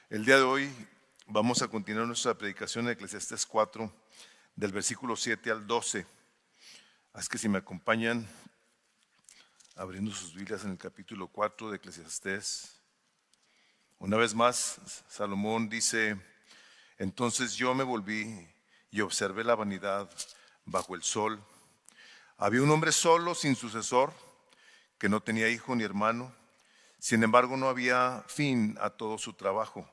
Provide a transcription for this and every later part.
El día de hoy vamos a continuar nuestra predicación en Eclesiastés 4, del versículo 7 al 12. Así que si me acompañan abriendo sus Biblias en el capítulo 4 de Eclesiastés. Una vez más, Salomón dice: entonces yo me volví y observé la vanidad bajo el sol. Había un hombre solo, sin sucesor, que no tenía hijo ni hermano. Sin embargo, no había fin a todo su trabajo.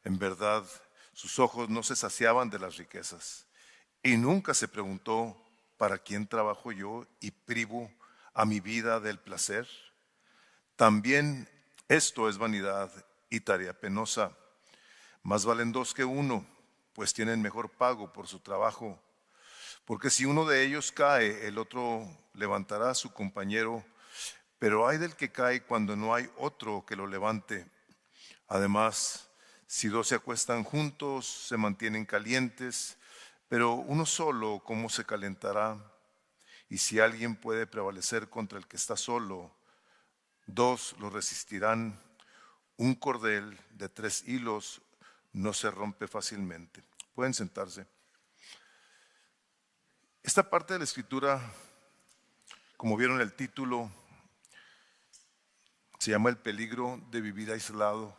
En verdad, sus ojos no se saciaban de las riquezas. Y nunca se preguntó: ¿para quién trabajo yo y privo a mi vida del placer? También esto es vanidad y tarea penosa. Más valen dos que uno, pues tienen mejor pago por su trabajo. Porque si uno de ellos cae, el otro levantará a su compañero. Pero ay del que cae cuando no hay otro que lo levante. Además, si dos se acuestan juntos, se mantienen calientes, pero uno solo, ¿cómo se calentará? Y si alguien puede prevalecer contra el que está solo, dos lo resistirán. Un cordel de 3 hilos no se rompe fácilmente. Pueden sentarse. Esta parte de la escritura, como vieron el título, se llama el peligro de vivir aislado.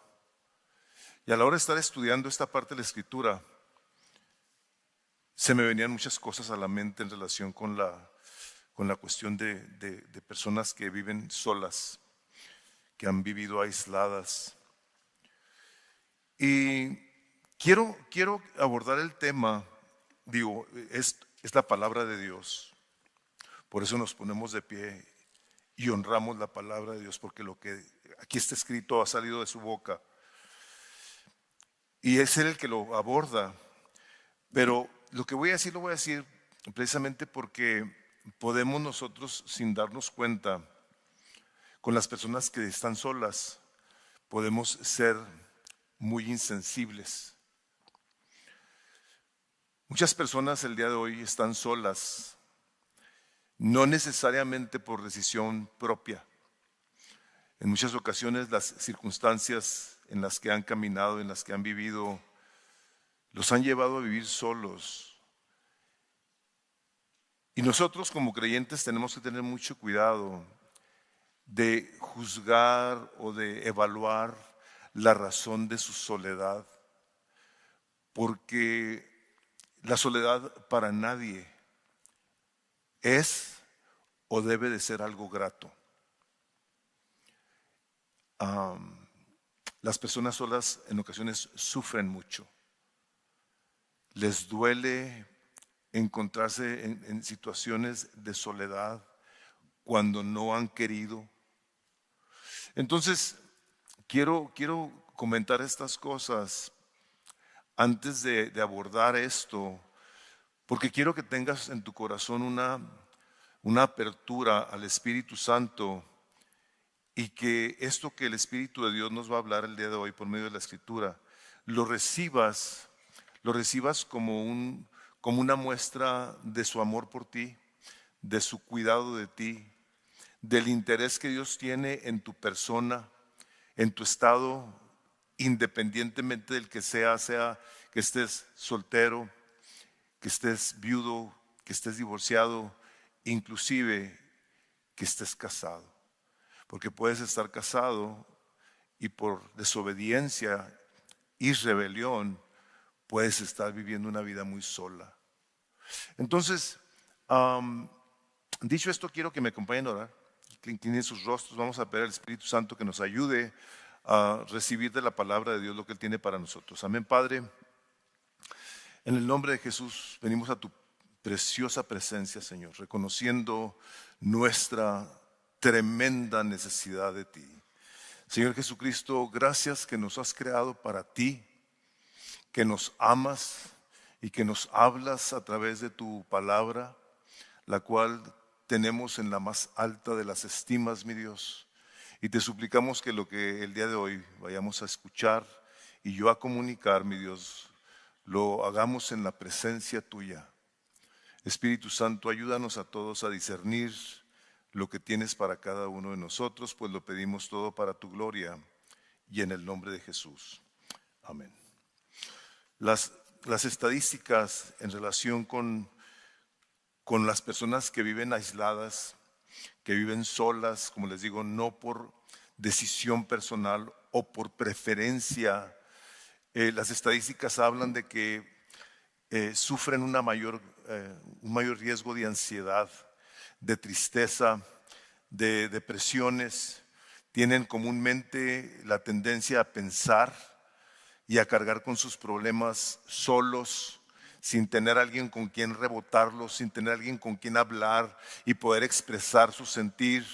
Y a la hora de estar estudiando esta parte de la escritura, se me venían muchas cosas a la mente en relación con la cuestión de personas que viven solas, que han vivido aisladas. Y quiero abordar el tema, es la palabra de Dios. Por eso nos ponemos de pie y honramos la palabra de Dios, porque lo que aquí está escrito ha salido de su boca. Y es Él el que lo aborda. Pero lo que voy a decir, lo voy a decir precisamente porque podemos nosotros, sin darnos cuenta, con las personas que están solas, podemos ser muy insensibles. Muchas personas el día de hoy están solas, no necesariamente por decisión propia. En muchas ocasiones las circunstancias en las que han caminado, en las que han vivido, los han llevado a vivir solos. Y nosotros como creyentes tenemos que tener mucho cuidado de juzgar o de evaluar la razón de su soledad, porque la soledad para nadie es o debe de ser algo grato. Las personas solas en ocasiones sufren mucho. Les duele encontrarse en situaciones de soledad cuando no han querido. Entonces, quiero comentar estas cosas antes de abordar esto, porque quiero que tengas en tu corazón una apertura al Espíritu Santo, y que esto que el Espíritu de Dios nos va a hablar el día de hoy por medio de la Escritura, lo recibas como una muestra de su amor por ti, de su cuidado de ti, del interés que Dios tiene en tu persona, en tu estado, independientemente del que sea que estés soltero, que estés viudo, que estés divorciado, inclusive que estés casado. Porque puedes estar casado y por desobediencia y rebelión puedes estar viviendo una vida muy sola. Entonces, dicho esto, quiero que me acompañen a orar. Inclinen sus rostros, vamos a pedir al Espíritu Santo que nos ayude a recibir de la palabra de Dios lo que Él tiene para nosotros. Amén, Padre. En el nombre de Jesús venimos a tu preciosa presencia, Señor, reconociendo nuestra tremenda necesidad de ti. Señor Jesucristo, gracias que nos has creado para ti, que nos amas y que nos hablas a través de tu palabra, la cual tenemos en la más alta de las estimas, mi Dios. Y te suplicamos que lo que el día de hoy vayamos a escuchar y yo a comunicar, mi Dios, lo hagamos en la presencia tuya. Espíritu Santo, ayúdanos a todos a discernir lo que tienes para cada uno de nosotros, pues lo pedimos todo para tu gloria y en el nombre de Jesús. Amén. Las estadísticas en relación con las personas que viven aisladas, que viven solas, como les digo, no por decisión personal o por preferencia, las estadísticas hablan de que sufren un mayor riesgo de ansiedad, de tristeza, de depresiones. Tienen comúnmente la tendencia a pensar y a cargar con sus problemas solos, sin tener alguien con quien rebotarlos, sin tener alguien con quien hablar y poder expresar su sentir.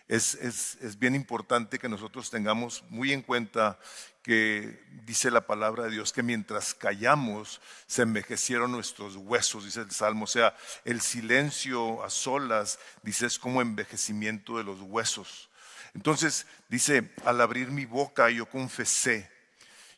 Es bien importante que nosotros tengamos muy en cuenta que dice la palabra de Dios que mientras callamos se envejecieron nuestros huesos, dice el Salmo. O sea, el silencio a solas, dice, es como envejecimiento de los huesos. Entonces dice, al abrir mi boca yo confesé.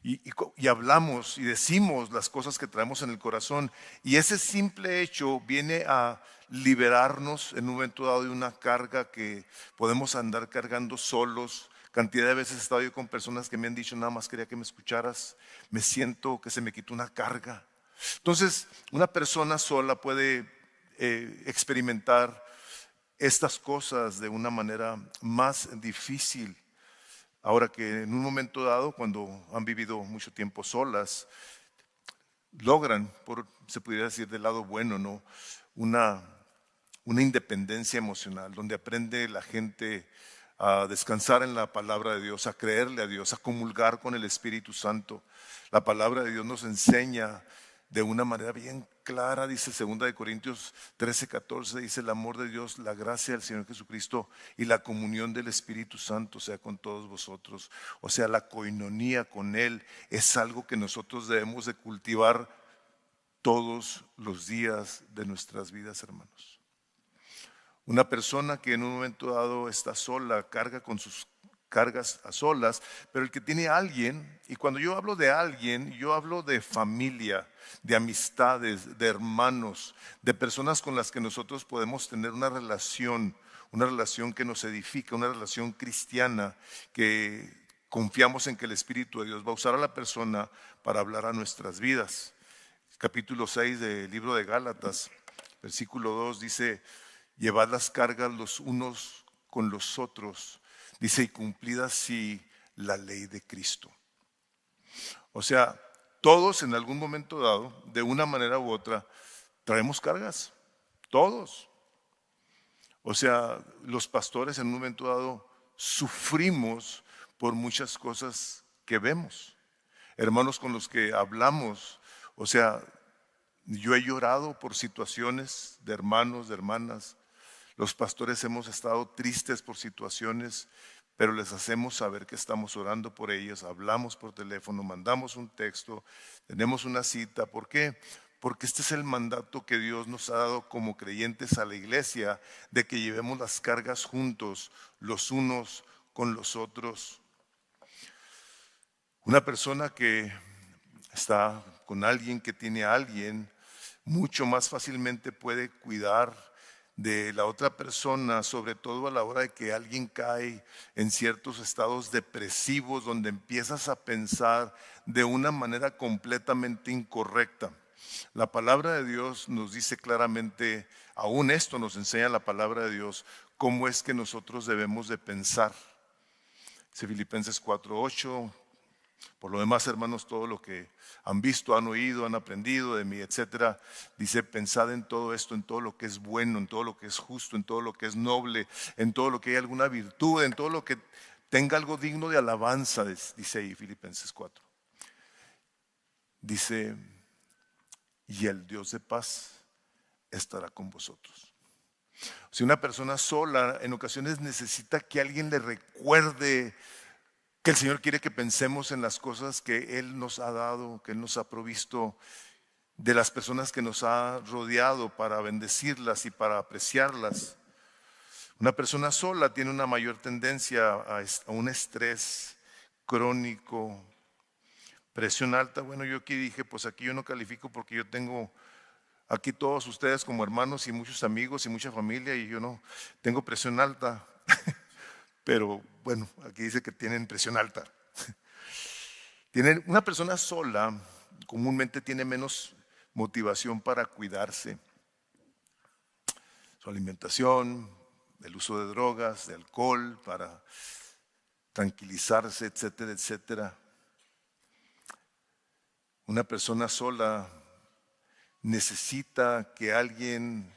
Y hablamos y decimos las cosas que traemos en el corazón. Y ese simple hecho viene a liberarnos en un momento dado de una carga que podemos andar cargando solos. Cantidad de veces he estado yo con personas que me han dicho, nada más quería que me escucharas, me siento que se me quitó una carga. Entonces, una persona sola puede experimentar estas cosas de una manera más difícil. Ahora que en un momento dado, cuando han vivido mucho tiempo solas, logran, se pudiera decir del lado bueno, ¿no? una independencia emocional, donde aprende la gente a descansar en la palabra de Dios, a creerle a Dios, a comulgar con el Espíritu Santo. La palabra de Dios nos enseña de una manera bien clara, dice 2 Corintios 13:14, dice el amor de Dios, la gracia del Señor Jesucristo y la comunión del Espíritu Santo sea con todos vosotros. O sea, la coinonía con Él es algo que nosotros debemos de cultivar todos los días de nuestras vidas, hermanos. Una persona que en un momento dado está sola, carga con sus cargas a solas, pero el que tiene a alguien, y cuando yo hablo de alguien, yo hablo de familia, de amistades, de hermanos, de personas con las que nosotros podemos tener una relación que nos edifica, una relación cristiana, que confiamos en que el Espíritu de Dios va a usar a la persona para hablar a nuestras vidas. Capítulo 6 del libro de Gálatas, versículo 2 dice, llevad las cargas los unos con los otros, dice, y cumplid así la ley de Cristo. O sea, todos en algún momento dado, de una manera u otra, traemos cargas, todos. O sea, los pastores en un momento dado sufrimos por muchas cosas que vemos. Hermanos con los que hablamos, o sea, yo he llorado por situaciones de hermanos, de hermanas. Los pastores hemos estado tristes por situaciones, pero les hacemos saber que estamos orando por ellas, hablamos por teléfono, mandamos un texto, tenemos una cita. ¿Por qué? Porque este es el mandato que Dios nos ha dado como creyentes a la iglesia, de que llevemos las cargas juntos, los unos con los otros. Una persona que está con alguien, que tiene a alguien, mucho más fácilmente puede cuidar de la otra persona, sobre todo a la hora de que alguien cae en ciertos estados depresivos, donde empiezas a pensar de una manera completamente incorrecta. La palabra de Dios nos dice claramente, aún esto nos enseña la palabra de Dios, cómo es que nosotros debemos de pensar. Dice Filipenses 4:8. Por lo demás, hermanos, todo lo que han visto, han oído, han aprendido de mí, etcétera, dice, pensad en todo esto, en todo lo que es bueno, en todo lo que es justo, en todo lo que es noble, en todo lo que hay alguna virtud, en todo lo que tenga algo digno de alabanza, dice ahí Filipenses 4. Dice, y el Dios de paz estará con vosotros. Si una persona sola en ocasiones necesita que alguien le recuerde que el Señor quiere que pensemos en las cosas que Él nos ha dado, que Él nos ha provisto, de las personas que nos ha rodeado para bendecirlas y para apreciarlas. Una persona sola tiene una mayor tendencia a un estrés crónico, presión alta. Bueno, yo aquí dije, pues aquí yo no califico porque yo tengo aquí todos ustedes como hermanos y muchos amigos y mucha familia, y yo no tengo presión alta. Pero bueno, aquí dice que tienen presión alta. Una persona sola comúnmente tiene menos motivación para cuidarse. Su alimentación, el uso de drogas, de alcohol, para tranquilizarse, etcétera, etcétera. Una persona sola necesita que alguien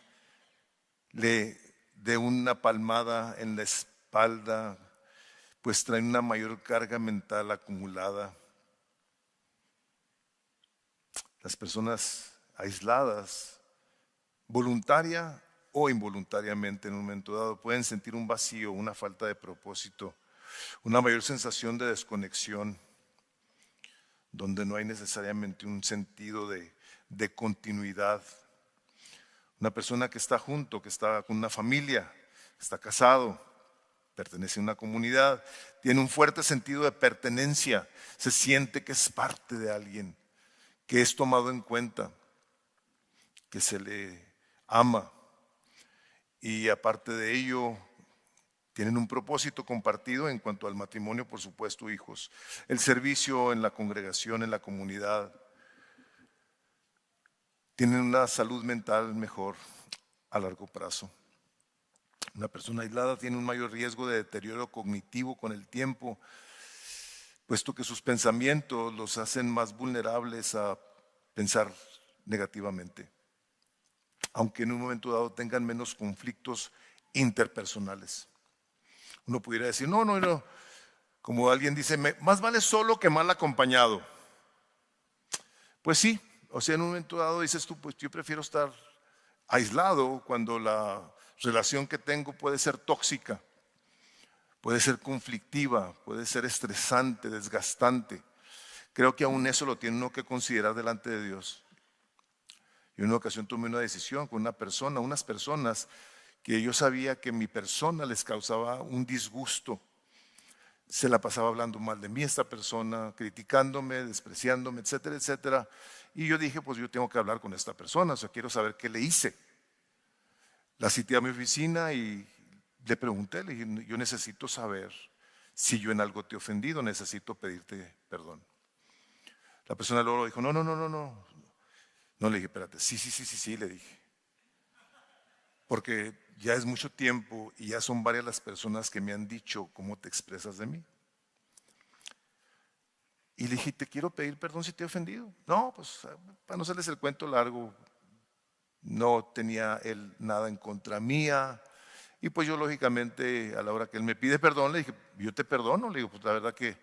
le dé una palmada en la espalda, pues trae una mayor carga mental acumulada. Las personas aisladas, voluntaria o involuntariamente en un momento dado, pueden sentir un vacío, una falta de propósito, una mayor sensación de desconexión, donde no hay necesariamente un sentido de continuidad. Una persona que está junto, que está con una familia, está casado, pertenece a una comunidad, tiene un fuerte sentido de pertenencia, se siente que es parte de alguien, que es tomado en cuenta, que se le ama. Y aparte de ello, tienen un propósito compartido en cuanto al matrimonio, por supuesto, hijos, el servicio en la congregación, en la comunidad. Tienen una salud mental mejor a largo plazo. Una persona aislada tiene un mayor riesgo de deterioro cognitivo con el tiempo, puesto que sus pensamientos los hacen más vulnerables a pensar negativamente, aunque en un momento dado tengan menos conflictos interpersonales. Uno pudiera decir, no, como alguien dice, más vale solo que mal acompañado. Pues sí, o sea, en un momento dado dices tú, pues yo prefiero estar aislado cuando la relación que tengo puede ser tóxica, puede ser conflictiva, puede ser estresante, desgastante. Creo que aún eso lo tiene uno que considerar delante de Dios. Y en una ocasión tomé una decisión con unas personas que yo sabía que mi persona les causaba un disgusto. Se la pasaba hablando mal de mí esta persona, criticándome, despreciándome, etcétera, etcétera. Y yo dije, pues yo tengo que hablar con esta persona, o sea, quiero saber qué le hice. La cité a mi oficina y le pregunté, le dije, yo necesito saber si yo en algo te he ofendido, necesito pedirte perdón. La persona luego dijo, no. No, le dije, espérate, sí, le dije. Porque ya es mucho tiempo y ya son varias las personas que me han dicho cómo te expresas de mí. Y le dije, te quiero pedir perdón si te he ofendido. No, pues para no hacerles el cuento largo, no tenía él nada en contra mía. Y pues yo lógicamente a la hora que él me pide perdón, le dije, yo te perdono. Le digo, pues la verdad que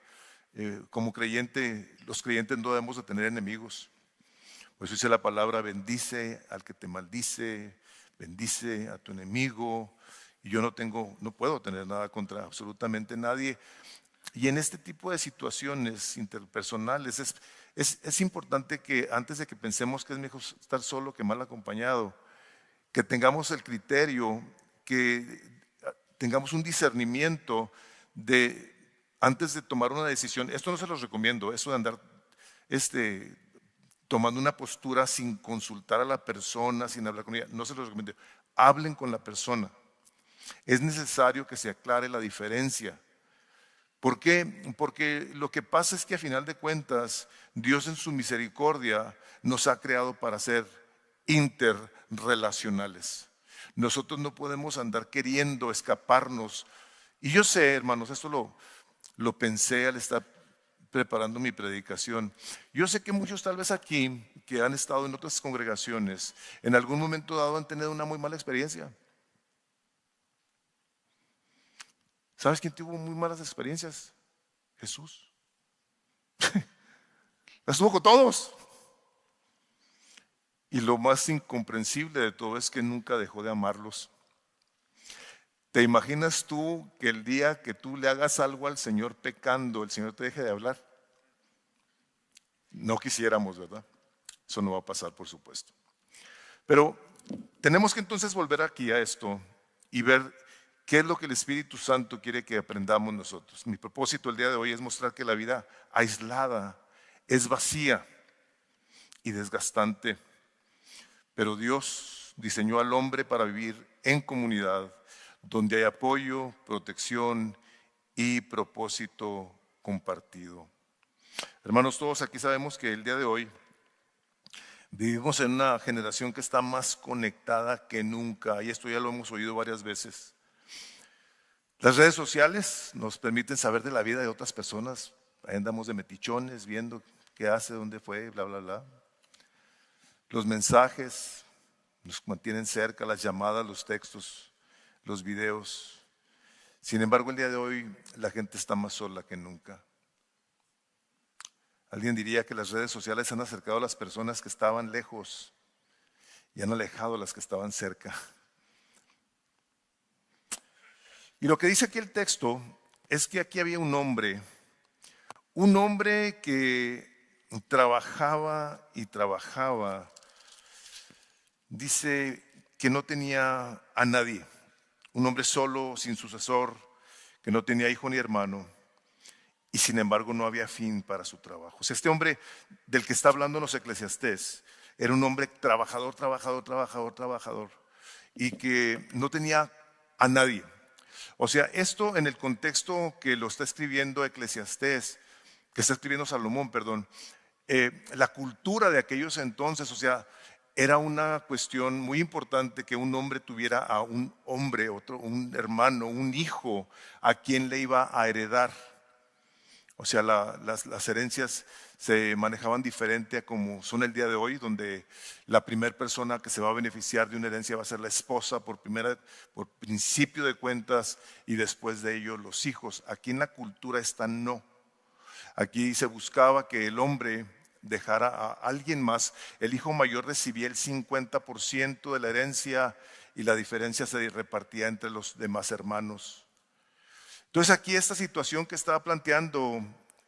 como creyente, los creyentes no debemos de tener enemigos. Por eso dice la palabra, bendice al que te maldice, bendice a tu enemigo. Y yo no puedo tener nada contra absolutamente nadie. Y en este tipo de situaciones interpersonales es importante que antes de que pensemos que es mejor estar solo que mal acompañado, que tengamos el criterio, que tengamos un discernimiento de antes de tomar una decisión. Esto no se los recomiendo, eso de andar tomando una postura sin consultar a la persona, sin hablar con ella, no se los recomiendo. Hablen con la persona. Es necesario que se aclare la diferencia. ¿Por qué? Porque lo que pasa es que a final de cuentas, Dios en su misericordia nos ha creado para ser interrelacionales. Nosotros no podemos andar queriendo escaparnos. Y yo sé, hermanos, esto lo pensé al estar preparando mi predicación. Yo sé que muchos tal vez aquí, que han estado en otras congregaciones, en algún momento dado han tenido una muy mala experiencia. ¿Sabes quién tuvo muy malas experiencias? Jesús. Las tuvo con todos. Y lo más incomprensible de todo es que nunca dejó de amarlos. ¿Te imaginas tú que el día que tú le hagas algo al Señor pecando, el Señor te deje de hablar? No quisiéramos, ¿verdad? Eso no va a pasar, por supuesto. Pero tenemos que entonces volver aquí a esto y ver qué es lo que el Espíritu Santo quiere que aprendamos nosotros. Mi propósito el día de hoy es mostrar que la vida aislada es vacía y desgastante, pero Dios diseñó al hombre para vivir en comunidad, donde hay apoyo, protección y propósito compartido. Hermanos, todos aquí sabemos que el día de hoy vivimos en una generación que está más conectada que nunca, y esto ya lo hemos oído varias veces. Las redes sociales nos permiten saber de la vida de otras personas. Ahí andamos de metichones, viendo qué hace, dónde fue, bla, bla, bla. Los mensajes nos mantienen cerca, las llamadas, los textos, los videos. Sin embargo, el día de hoy la gente está más sola que nunca. Alguien diría que las redes sociales han acercado a las personas que estaban lejos y han alejado a las que estaban cerca. Y lo que dice aquí el texto es que aquí había un hombre que trabajaba y trabajaba. Dice que no tenía a nadie, un hombre solo, sin sucesor, que no tenía hijo ni hermano, y sin embargo no había fin para su trabajo. O sea, este hombre del que está hablando los Eclesiastés era un hombre trabajador, y que no tenía a nadie. O sea, esto en el contexto que lo está escribiendo Eclesiastés, que está escribiendo Salomón, perdón, la cultura de aquellos entonces, o sea, era una cuestión muy importante que un hombre tuviera a un hombre, un hermano, un hijo, a quien le iba a heredar. O sea, las herencias se manejaban diferente a como son el día de hoy, donde la primera persona que se va a beneficiar de una herencia va a ser la esposa por principio de cuentas, y después de ello los hijos. Aquí en la cultura esta no. Aquí se buscaba que el hombre dejara a alguien más. El hijo mayor recibía el 50% de la herencia y la diferencia se repartía entre los demás hermanos. Entonces aquí esta situación que estaba planteando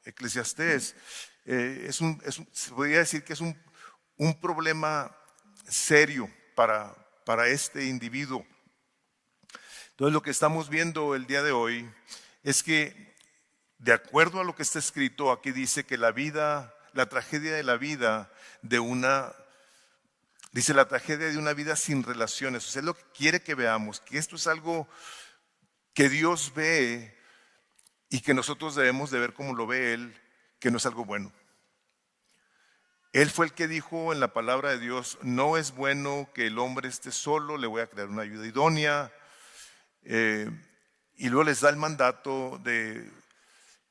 Eclesiastés se podría decir que es un problema serio para este individuo. Entonces lo que estamos viendo el día de hoy es que, de acuerdo a lo que está escrito, aquí dice que la tragedia de la vida la tragedia de una vida sin relaciones. O sea, es lo que quiere que veamos, que esto es algo que Dios ve y que nosotros debemos de ver como lo ve Él, que no es algo bueno. Él fue el que dijo en la palabra de Dios: no es bueno que el hombre esté solo, le voy a crear una ayuda idónea. Y luego les da el mandato de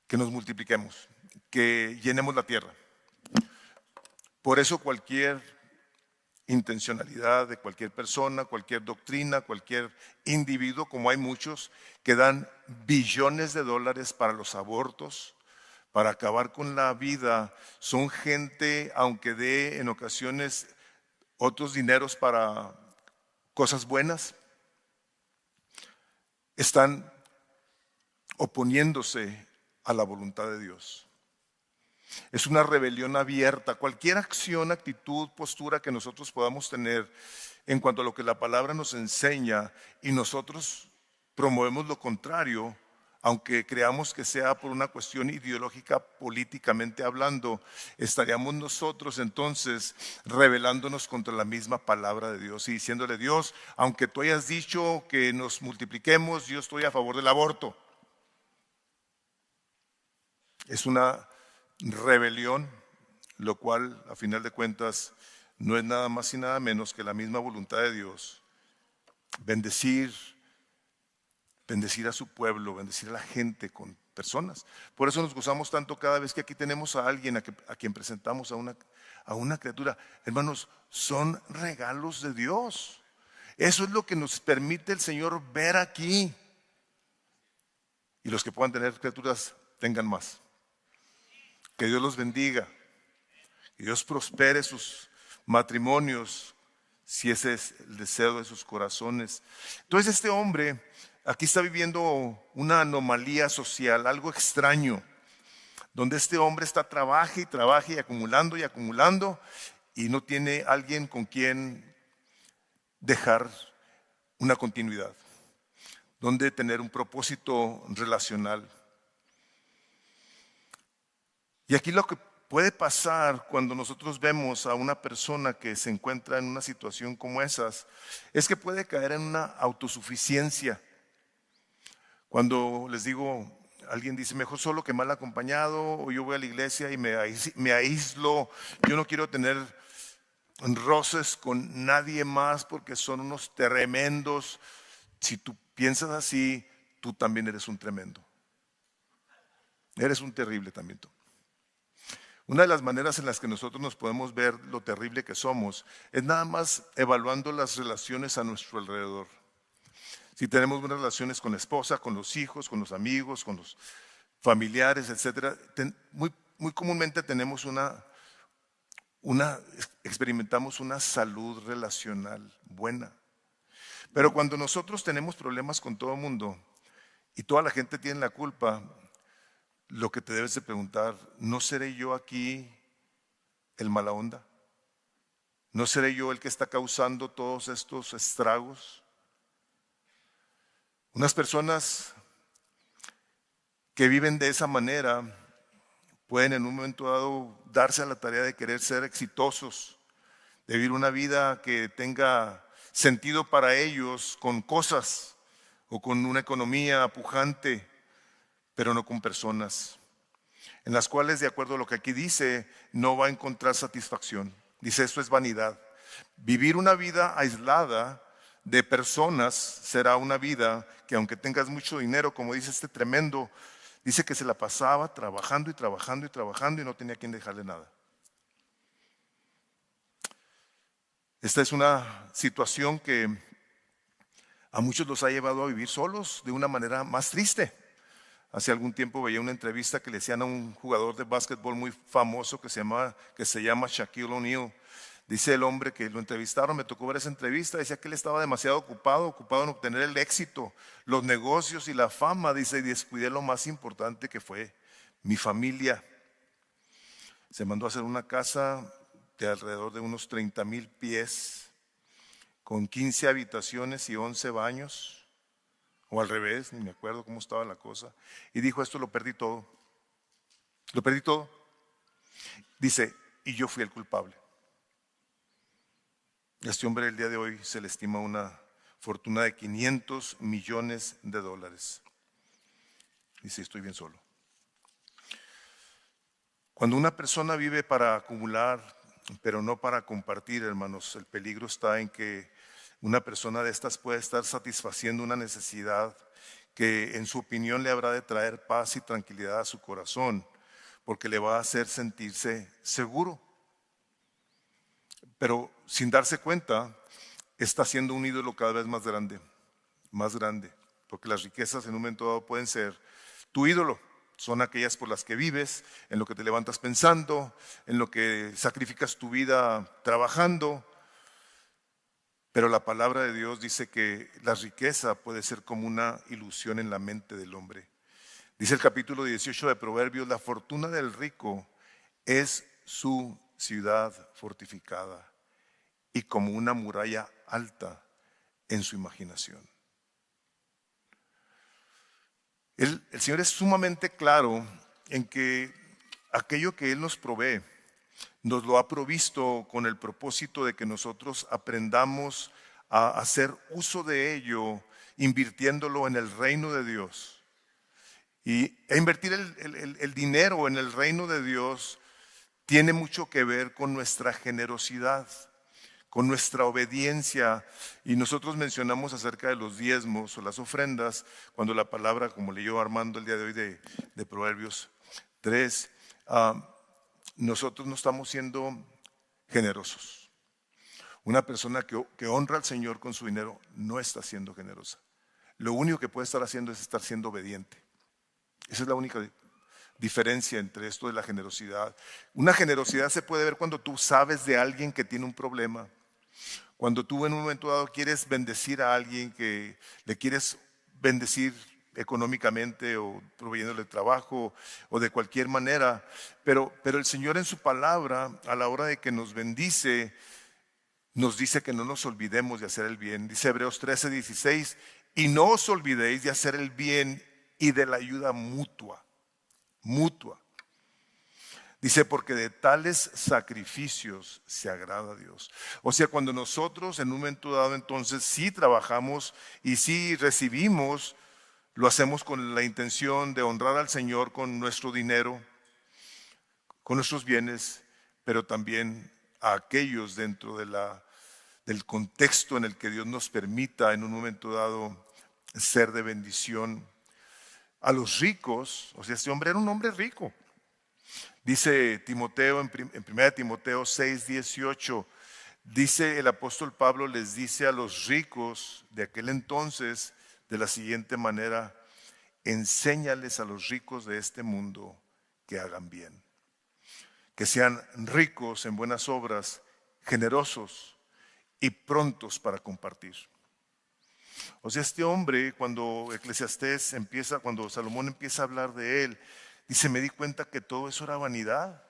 que nos multipliquemos, que llenemos la tierra. Por eso cualquier intencionalidad de cualquier persona, cualquier doctrina, cualquier individuo, como hay muchos que dan billones de dólares para los abortos, para acabar con la vida, son gente, aunque dé en ocasiones otros dineros para cosas buenas, están oponiéndose a la voluntad de Dios. Es una rebelión abierta. Cualquier acción, actitud, postura que nosotros podamos tener en cuanto a lo que la palabra nos enseña y nosotros promovemos lo contrario, aunque creamos que sea por una cuestión ideológica, políticamente hablando, estaríamos nosotros entonces rebelándonos contra la misma palabra de Dios y diciéndole: Dios, aunque tú hayas dicho que nos multipliquemos, yo estoy a favor del aborto. Es una rebelión, lo cual a final de cuentas no es nada más y nada menos que la misma voluntad de Dios: bendecir a su pueblo, bendecir a la gente con personas. Por eso nos gozamos tanto cada vez que aquí tenemos a alguien a quien presentamos a una criatura. Hermanos, son regalos de Dios. Eso es lo que nos permite el Señor ver aquí. Y los que puedan tener criaturas, tengan más. Que Dios los bendiga, que Dios prospere sus matrimonios, si ese es el deseo de sus corazones. Entonces este hombre aquí está viviendo una anomalía social, algo extraño, donde este hombre está trabaja y acumulando y no tiene alguien con quien dejar una continuidad, donde tener un propósito relacional. Y aquí lo que puede pasar cuando nosotros vemos a una persona que se encuentra en una situación como esas, es que puede caer en una autosuficiencia. Cuando les digo alguien dice, mejor solo que mal acompañado, o yo voy a la iglesia y me aíslo, yo no quiero tener roces con nadie más porque son unos tremendos. Si tú piensas así, tú también eres un tremendo. Eres un terrible también tú. Una de las maneras en las que nosotros nos podemos ver lo terrible que somos es nada más evaluando las relaciones a nuestro alrededor. Si tenemos buenas relaciones con la esposa, con los hijos, con los amigos, con los familiares, etc. Muy comúnmente tenemos experimentamos una salud relacional buena. Pero cuando nosotros tenemos problemas con todo el mundo y toda la gente tiene la culpa, lo que te debes de preguntar, ¿no seré yo aquí el mala onda? ¿No seré yo el que está causando todos estos estragos? Unas personas que viven de esa manera pueden en un momento dado darse a la tarea de querer ser exitosos, de vivir una vida que tenga sentido para ellos con cosas o con una economía pujante, pero no con personas, en las cuales, de acuerdo a lo que aquí dice, no va a encontrar satisfacción. Dice, esto es vanidad. Vivir una vida aislada de personas será una vida que, aunque tengas mucho dinero, como dice este tremendo, dice que se la pasaba trabajando y trabajando y trabajando y no tenía quien dejarle nada. Esta es una situación que a muchos los ha llevado a vivir solos de una manera más triste. Hace algún tiempo veía una entrevista que le hacían a un jugador de básquetbol muy famoso que se llama Shaquille O'Neal. Dice el hombre que lo entrevistaron, me tocó ver esa entrevista, decía que él estaba demasiado ocupado en obtener el éxito, los negocios y la fama. Dice, y descuidé lo más importante que fue mi familia. Se mandó a hacer una casa de alrededor de unos 30,000 pies, con 15 habitaciones y 11 baños. O al revés, ni me acuerdo cómo estaba la cosa. Y dijo, esto lo perdí todo. Lo perdí todo. Dice, y yo fui el culpable. A este hombre el día de hoy se le estima una fortuna de $500 millones. Dice, estoy bien solo. Cuando una persona vive para acumular, pero no para compartir, hermanos, el peligro está en que una persona de estas puede estar satisfaciendo una necesidad que en su opinión le habrá de traer paz y tranquilidad a su corazón, porque le va a hacer sentirse seguro. Pero sin darse cuenta, está siendo un ídolo cada vez más grande, porque las riquezas en un momento dado pueden ser tu ídolo. Son aquellas por las que vives, en lo que te levantas pensando, en lo que sacrificas tu vida trabajando. Pero la palabra de Dios dice que la riqueza puede ser como una ilusión en la mente del hombre. Dice el capítulo 18 de Proverbios, la fortuna del rico es su ciudad fortificada y como una muralla alta en su imaginación. El Señor es sumamente claro en que aquello que Él nos provee, nos lo ha provisto con el propósito de que nosotros aprendamos a hacer uso de ello, invirtiéndolo en el reino de Dios. Y invertir el dinero en el reino de Dios tiene mucho que ver con nuestra generosidad, con nuestra obediencia. Y nosotros mencionamos acerca de los diezmos o las ofrendas, cuando la palabra, como leyó Armando el día de hoy de Proverbios 3, nosotros no estamos siendo generosos. Una persona que honra al Señor con su dinero no está siendo generosa. Lo único que puede estar haciendo es estar siendo obediente. Esa es la única diferencia entre esto de la generosidad. Una generosidad se puede ver cuando tú sabes de alguien que tiene un problema. Cuando tú en un momento dado quieres bendecir a alguien, que le quieres bendecir económicamente o proveyéndole trabajo o de cualquier manera, pero el Señor en su palabra, a la hora de que nos bendice, nos dice que no nos olvidemos de hacer el bien. Dice Hebreos 13:16, y no os olvidéis de hacer el bien y de la ayuda mutua. Dice, porque de tales sacrificios se agrada a Dios. O sea, cuando nosotros en un momento dado entonces sí trabajamos y sí recibimos Lo hacemos con la intención de honrar al Señor con nuestro dinero, con nuestros bienes, pero también a aquellos dentro del contexto en el que Dios nos permita en un momento dado ser de bendición. A los ricos, o sea, este hombre era un hombre rico. Dice Timoteo en 1 Timoteo 6:18, dice el apóstol Pablo, les dice a los ricos de aquel entonces de la siguiente manera: enséñales a los ricos de este mundo que hagan bien, que sean ricos en buenas obras, generosos y prontos para compartir. O sea, este hombre, cuando cuando Salomón empieza a hablar de él, dice, me di cuenta que todo eso era vanidad.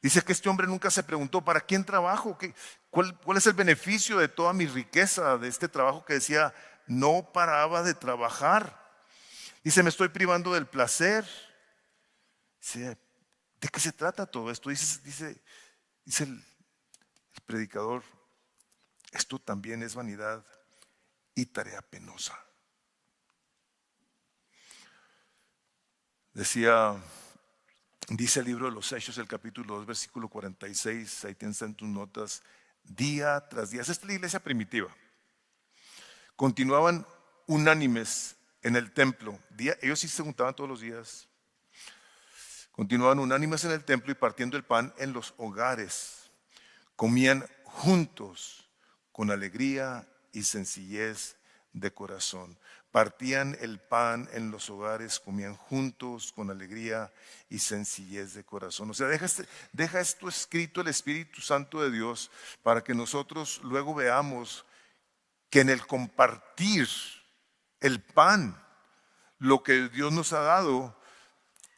Dice que este hombre nunca se preguntó, ¿para quién trabajo? ¿Cuál es el beneficio de toda mi riqueza, de este trabajo que decía, no paraba de trabajar? Dice, me estoy privando del placer. Dice, ¿de qué se trata todo esto? Dice el predicador, esto también es vanidad y tarea penosa. Dice el libro de los Hechos, el capítulo 2, versículo 46, ahí tienes en tus notas, día tras día. Esta es la iglesia primitiva. Continuaban unánimes en el templo. Ellos sí se juntaban todos los días. Continuaban unánimes en el templo y partiendo el pan en los hogares. Comían juntos con alegría y sencillez de corazón. Partían el pan en los hogares, comían juntos con alegría y sencillez de corazón. O sea, deja esto escrito el Espíritu Santo de Dios para que nosotros luego veamos que en el compartir el pan, lo que Dios nos ha dado,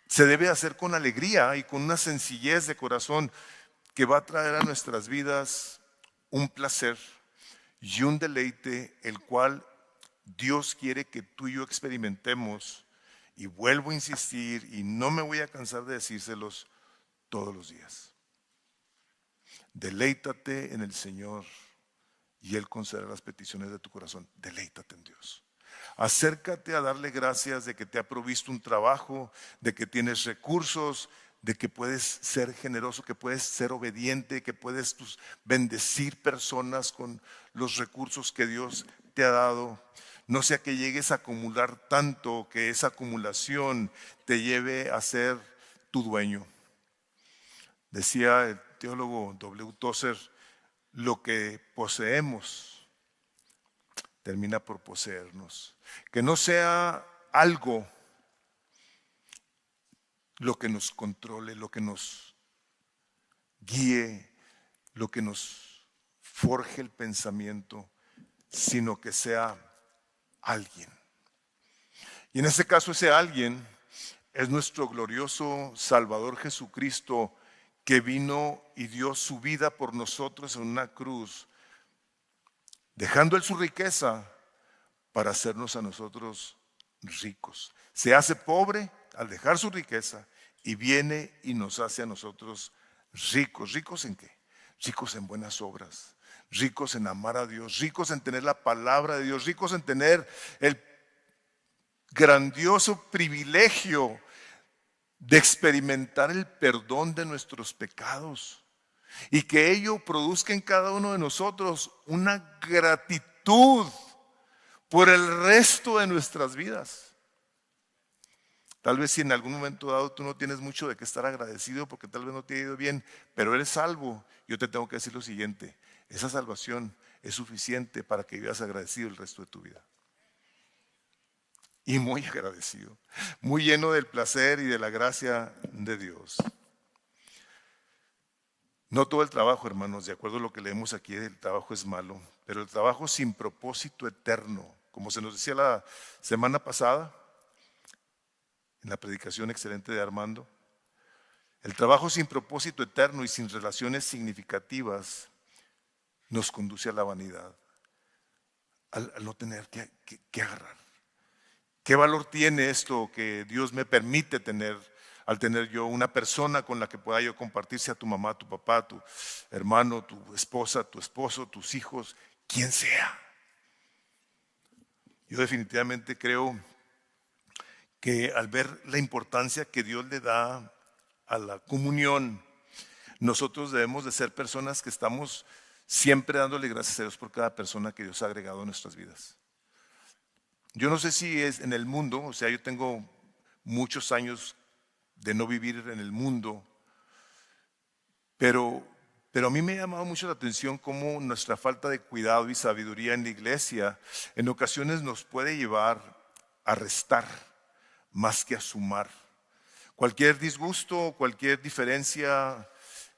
se debe hacer con alegría y con una sencillez de corazón que va a traer a nuestras vidas un placer y un deleite, el cual Dios quiere que tú y yo experimentemos. Y vuelvo a insistir, y no me voy a cansar de decírselos todos los días. Deleítate en el Señor y Él concederá las peticiones de tu corazón. Deleítate en Dios. Acércate a darle gracias de que te ha provisto un trabajo, de que tienes recursos, de que puedes ser generoso, que puedes ser obediente, que puedes bendecir personas con los recursos que Dios te ha dado. No sea que llegues a acumular tanto que esa acumulación te lleve a ser tu dueño. Decía el teólogo W. Tozer, lo que poseemos termina por poseernos. Que no sea algo lo que nos controle, lo que nos guíe, lo que nos forje el pensamiento, sino que sea alguien. Y en este caso ese alguien es nuestro glorioso Salvador Jesucristo, que vino y dio su vida por nosotros en una cruz, dejando Él su riqueza para hacernos a nosotros ricos. Se hace pobre al dejar su riqueza y viene y nos hace a nosotros ricos. ¿Ricos en qué? Ricos en buenas obras, ricos en amar a Dios, ricos en tener la palabra de Dios, ricos en tener el grandioso privilegio de experimentar el perdón de nuestros pecados y que ello produzca en cada uno de nosotros una gratitud por el resto de nuestras vidas. Tal vez si en algún momento dado tú no tienes mucho de qué estar agradecido porque tal vez no te ha ido bien, pero eres salvo, yo te tengo que decir lo siguiente: esa salvación es suficiente para que vivas agradecido el resto de tu vida. Y muy agradecido, muy lleno del placer y de la gracia de Dios. No todo el trabajo, hermanos, de acuerdo a lo que leemos aquí, el trabajo es malo, pero el trabajo sin propósito eterno, como se nos decía la semana pasada, en la predicación excelente de Armando, el trabajo sin propósito eterno y sin relaciones significativas nos conduce a la vanidad, al no tener que agarrar. ¿Qué valor tiene esto que Dios me permite tener al tener yo una persona con la que pueda yo compartir, sea tu mamá, tu papá, tu hermano, tu esposa, tu esposo, tus hijos, quien sea? Yo definitivamente creo que al ver la importancia que Dios le da a la comunión, nosotros debemos de ser personas que estamos siempre dándole gracias a Dios por cada persona que Dios ha agregado a nuestras vidas. Yo no sé si es en el mundo, o sea, yo tengo muchos años de no vivir en el mundo, pero a mí me ha llamado mucho la atención cómo nuestra falta de cuidado y sabiduría en la iglesia en ocasiones nos puede llevar a restar más que a sumar. Cualquier disgusto, cualquier diferencia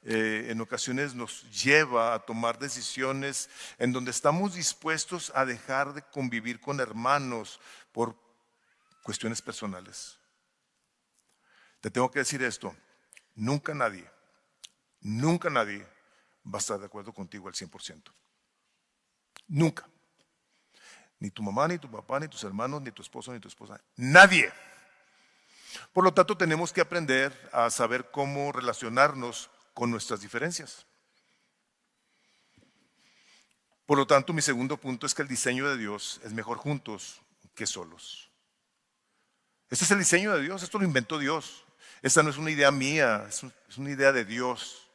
en ocasiones nos lleva a tomar decisiones en donde estamos dispuestos a dejar de convivir con hermanos por cuestiones personales. Te tengo que decir esto, nunca nadie va a estar de acuerdo contigo al 100%. Nunca. Ni tu mamá, ni tu papá, ni tus hermanos, ni tu esposo, ni tu esposa. Nadie. Por lo tanto, tenemos que aprender a saber cómo relacionarnos con nuestras diferencias. Por lo tanto, mi segundo punto es que el diseño de Dios es mejor juntos que solos. Este es el diseño de Dios, esto lo inventó Dios. Esta no es una idea mía, es una idea de Dios.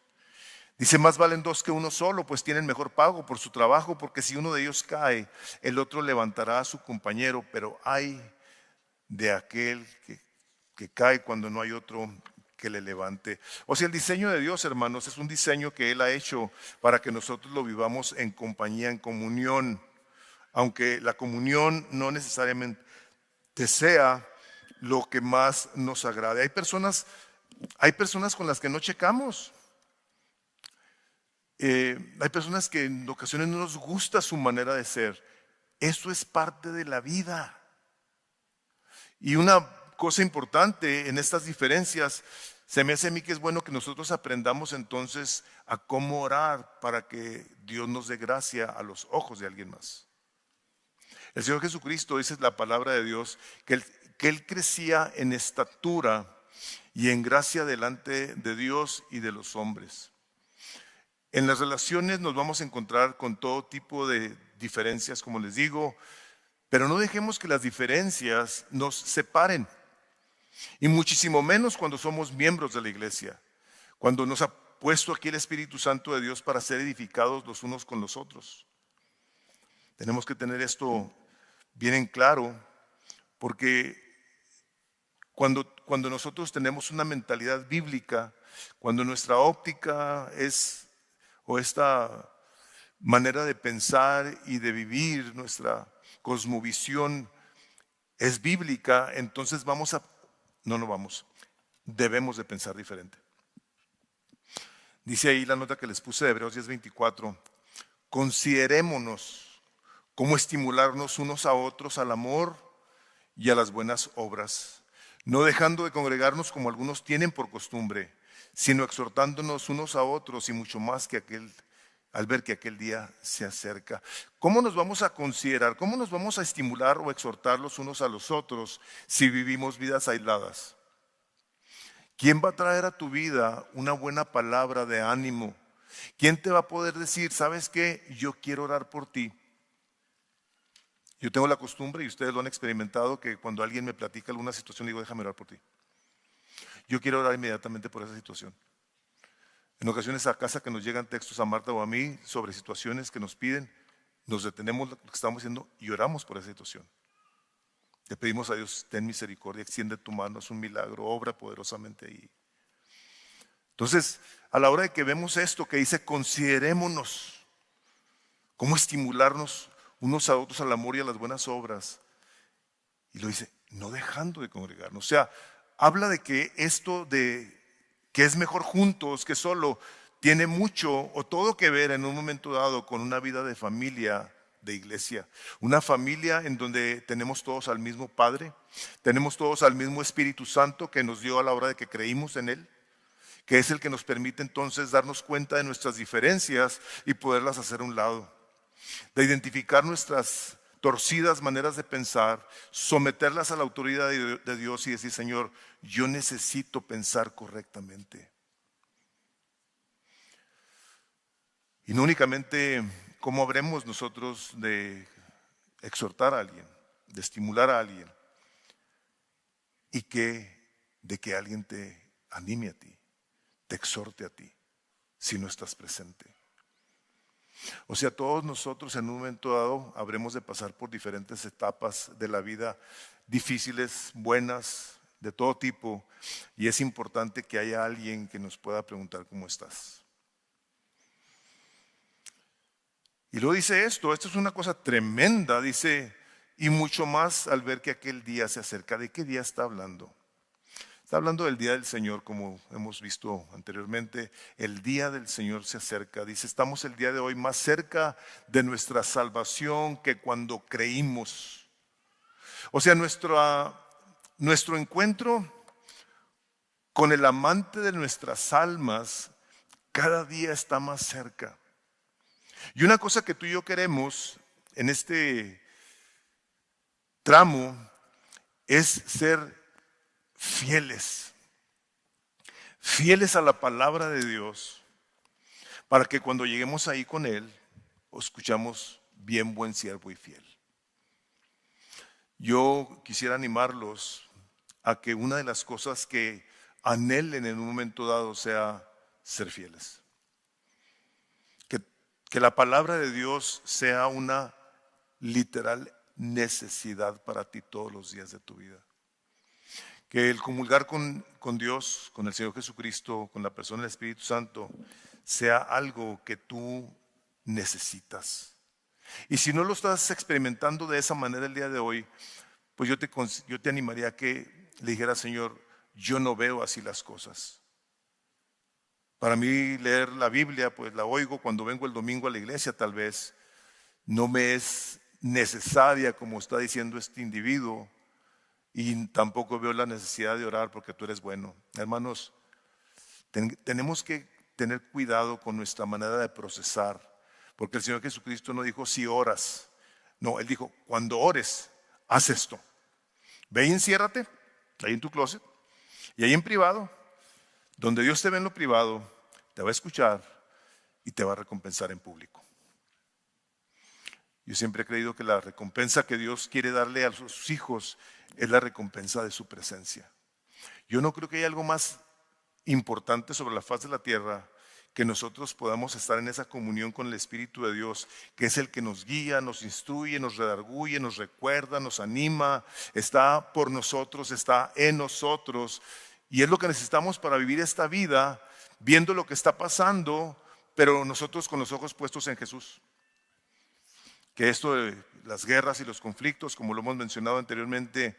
Dice, más valen dos que uno solo, pues tienen mejor pago por su trabajo, porque si uno de ellos cae, el otro levantará a su compañero, pero ay de aquel que cae cuando no hay otro que le levante. O sea, el diseño de Dios, hermanos, es un diseño que Él ha hecho para que nosotros lo vivamos en compañía, en comunión, aunque la comunión no necesariamente sea lo que más nos agrade. Hay personas con las que no checamos. Hay personas que en ocasiones no nos gusta su manera de ser. Eso es parte de la vida. Y una cosa importante en estas diferencias, se me hace a mí que es bueno que nosotros aprendamos entonces a cómo orar para que Dios nos dé gracia a los ojos de alguien más. El Señor Jesucristo, dice la palabra de Dios, que Él crecía en estatura y en gracia delante de Dios y de los hombres. En las relaciones nos vamos a encontrar con todo tipo de diferencias, como les digo, pero no dejemos que las diferencias nos separen. Y muchísimo menos cuando somos miembros de la iglesia, cuando nos ha puesto aquí el Espíritu Santo de Dios para ser edificados los unos con los otros. Tenemos que tener esto bien en claro, porque cuando nosotros tenemos una mentalidad bíblica, cuando nuestra óptica es, o esta manera de pensar y de vivir, nuestra cosmovisión es bíblica, entonces debemos de pensar diferente. Dice ahí la nota que les puse de Hebreos 10:24, considerémonos cómo estimularnos unos a otros al amor y a las buenas obras, no dejando de congregarnos como algunos tienen por costumbre, sino exhortándonos unos a otros y mucho más al ver que aquel día se acerca. ¿Cómo nos vamos a considerar? ¿Cómo nos vamos a estimular o exhortar los unos a los otros si vivimos vidas aisladas? ¿Quién va a traer a tu vida una buena palabra de ánimo? ¿Quién te va a poder decir, sabes qué? Yo quiero orar por ti. Yo tengo la costumbre, y ustedes lo han experimentado, que cuando alguien me platica alguna situación, digo, déjame orar por ti. Yo quiero orar inmediatamente por esa situación. En ocasiones a casa que nos llegan textos a Marta o a mí sobre situaciones que nos piden, nos detenemos lo que estamos haciendo y oramos por esa situación. Le pedimos a Dios, ten misericordia, extiende tu mano, es un milagro, obra poderosamente ahí. Entonces, a la hora de que vemos esto que dice, considerémonos, cómo estimularnos unos a otros al amor y a las buenas obras. Y lo dice, no dejando de congregarnos. O sea, habla de que esto de que es mejor juntos que solo, tiene mucho o todo que ver en un momento dado con una vida de familia, de iglesia. Una familia en donde tenemos todos al mismo Padre, tenemos todos al mismo Espíritu Santo que nos dio a la hora de que creímos en Él, que es el que nos permite entonces darnos cuenta de nuestras diferencias y poderlas hacer a un lado, de identificar nuestras torcidas maneras de pensar, someterlas a la autoridad de Dios y decir, Señor, yo necesito pensar correctamente. Y no únicamente cómo habremos nosotros de exhortar a alguien, de estimular a alguien, y de que alguien te anime a ti, te exhorte a ti, si no estás presente. O sea, todos nosotros en un momento dado habremos de pasar por diferentes etapas de la vida, difíciles, buenas, de todo tipo, y es importante que haya alguien que nos pueda preguntar cómo estás. Y luego dice esto es una cosa tremenda, dice, y mucho más al ver que aquel día se acerca. ¿De qué día está hablando? Está hablando del día del Señor, como hemos visto anteriormente. El día del Señor se acerca. Dice, estamos el día de hoy más cerca de nuestra salvación que cuando creímos. O sea, nuestro encuentro con el amante de nuestras almas cada día está más cerca. Y una cosa que tú y yo queremos en este tramo es ser fieles a la palabra de Dios, para que cuando lleguemos ahí con Él, escuchamos bien, buen siervo y fiel. Yo quisiera animarlos a que una de las cosas que anhelen en un momento dado sea ser fieles. Que la palabra de Dios sea una literal necesidad para ti todos los días de tu vida. Que el comulgar con Dios, con el Señor Jesucristo, con la persona del Espíritu Santo, sea algo que tú necesitas. Y si no lo estás experimentando de esa manera el día de hoy, pues yo te animaría a que le dijeras, Señor, yo no veo así las cosas. Para mí leer la Biblia, pues la oigo cuando vengo el domingo a la iglesia tal vez. No me es necesaria como está diciendo este individuo y tampoco veo la necesidad de orar porque tú eres bueno. Hermanos, tenemos que tener cuidado con nuestra manera de procesar, porque el Señor Jesucristo no dijo si oras. No, Él dijo, cuando ores, haz esto. Ve y enciérrate ahí en tu closet y ahí en privado. Donde Dios te ve en lo privado, te va a escuchar y te va a recompensar en público. Yo siempre he creído que la recompensa que Dios quiere darle a sus hijos es la recompensa de su presencia. Yo no creo que haya algo más importante sobre la faz de la tierra que nosotros podamos estar en esa comunión con el Espíritu de Dios, que es el que nos guía, nos instruye, nos redarguye, nos recuerda, nos anima, está por nosotros, está en nosotros. Y es lo que necesitamos para vivir esta vida, viendo lo que está pasando, pero nosotros con los ojos puestos en Jesús. Que esto de las guerras y los conflictos, como lo hemos mencionado anteriormente,